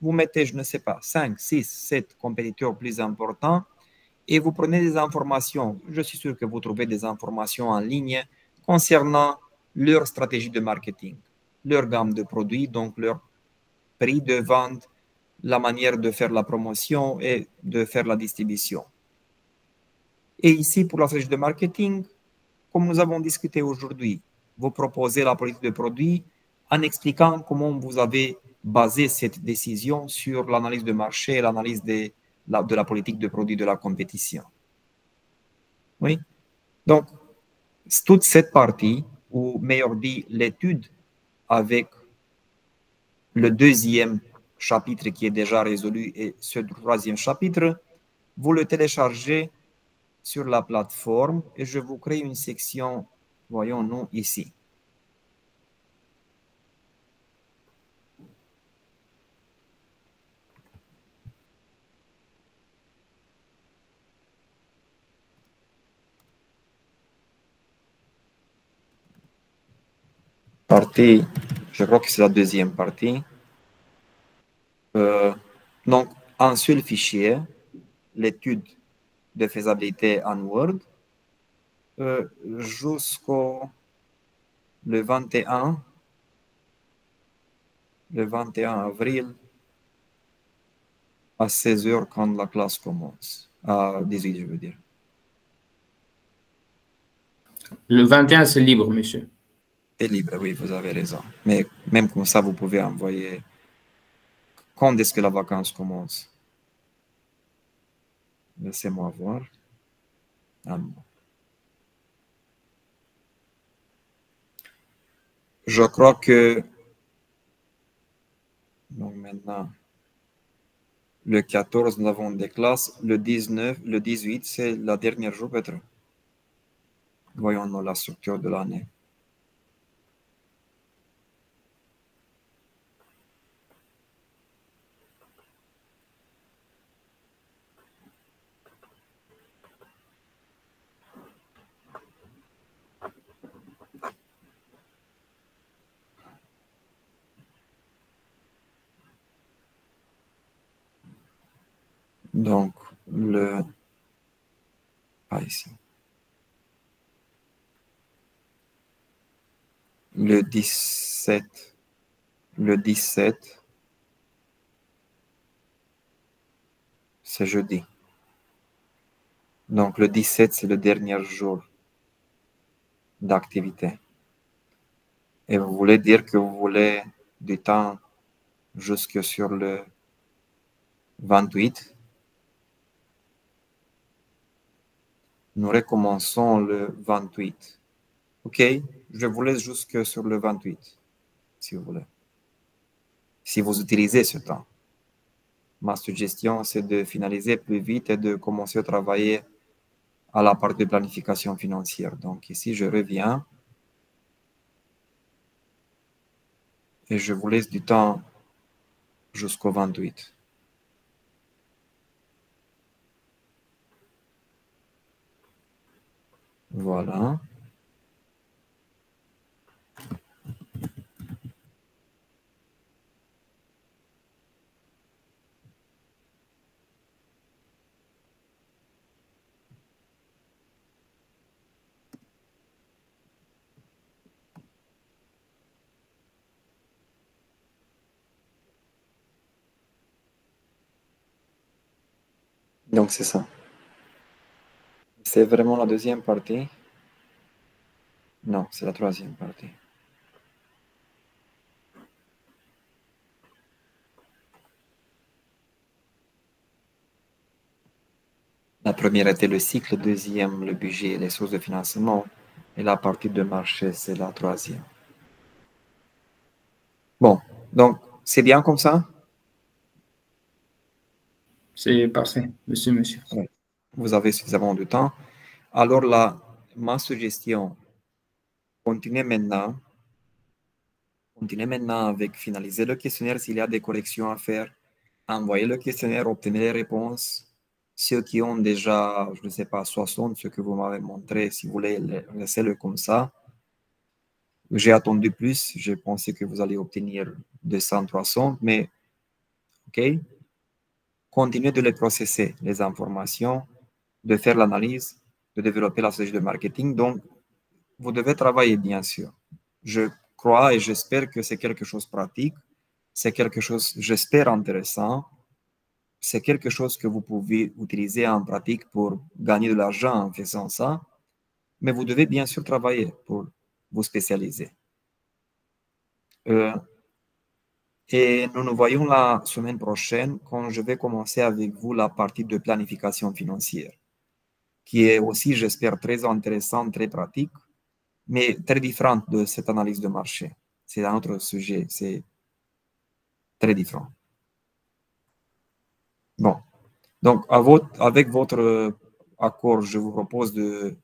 vous mettez, je ne sais pas, 5, 6, 7 compétiteurs plus importants et vous prenez des informations. Je suis sûr que vous trouvez des informations en ligne concernant leur stratégie de marketing, leur gamme de produits, donc leur prix de vente, la manière de faire la promotion et de faire la distribution. Et ici, pour la stratégie de marketing, comme nous avons discuté aujourd'hui, vous proposez la politique de produit en expliquant comment vous avez basé cette décision sur l'analyse de marché et l'analyse de la politique de produit de la compétition. Oui. Donc, toute cette partie ou meilleur dit, l'étude avec le deuxième chapitre qui est déjà résolu et ce troisième chapitre, vous le téléchargez sur la plateforme et je vous crée une section, voyons-nous ici. Partie, je crois que c'est la deuxième partie. Donc, un seul fichier, l'étude de faisabilité en Word, jusqu'au le 21 avril à 16 h quand la classe commence. À 18, je veux dire. Le 21, c'est libre, monsieur. C'est libre, oui, vous avez raison. Mais même comme ça, vous pouvez envoyer quand est-ce que la vacance commence. Laissez-moi voir. Je crois que donc maintenant, le 14, nous avons des classes. Le 19, le 18, c'est la dernière jour peut-être. Voyons la structure de l'année. Donc, ici. Le 17, c'est jeudi. Donc, le 17, c'est le dernier jour d'activité. Et vous voulez dire que vous voulez du temps jusque sur le 28. Nous recommençons le 28. OK, je vous laisse jusque sur le 28, si vous voulez. Si vous utilisez ce temps. Ma suggestion, c'est de finaliser plus vite et de commencer à travailler à la part de planification financière. Donc ici, je reviens et je vous laisse du temps jusqu'au 28. Voilà. Donc c'est ça. C'est vraiment la deuxième partie? Non, c'est la troisième partie. La première était le cycle, deuxième, le budget et les sources de financement. Et la partie de marché, c'est la troisième. Bon, donc, c'est bien comme ça? C'est parfait, monsieur. Oui. Vous avez suffisamment de temps. Alors là, ma suggestion, continuez maintenant avec finaliser le questionnaire s'il y a des corrections à faire. Envoyez le questionnaire, obtenez les réponses. Ceux qui ont déjà, je ne sais pas, 60, ce que vous m'avez montré, si vous voulez, laissez-le comme ça. J'ai attendu plus, je pensais que vous allez obtenir 200, 300, mais OK. Continuez de les processer, les informations, de faire l'analyse, de développer la stratégie de marketing. Donc, vous devez travailler, bien sûr. Je crois et j'espère que c'est quelque chose de pratique. C'est quelque chose, j'espère, intéressant. C'est quelque chose que vous pouvez utiliser en pratique pour gagner de l'argent en faisant ça. Mais vous devez bien sûr travailler pour vous spécialiser. Et nous nous voyons la semaine prochaine quand je vais commencer avec vous la partie de planification financière, qui est aussi, j'espère, très intéressante, très pratique, mais très différente de cette analyse de marché. C'est un autre sujet, c'est très différent. Bon, donc avec votre accord, je vous propose de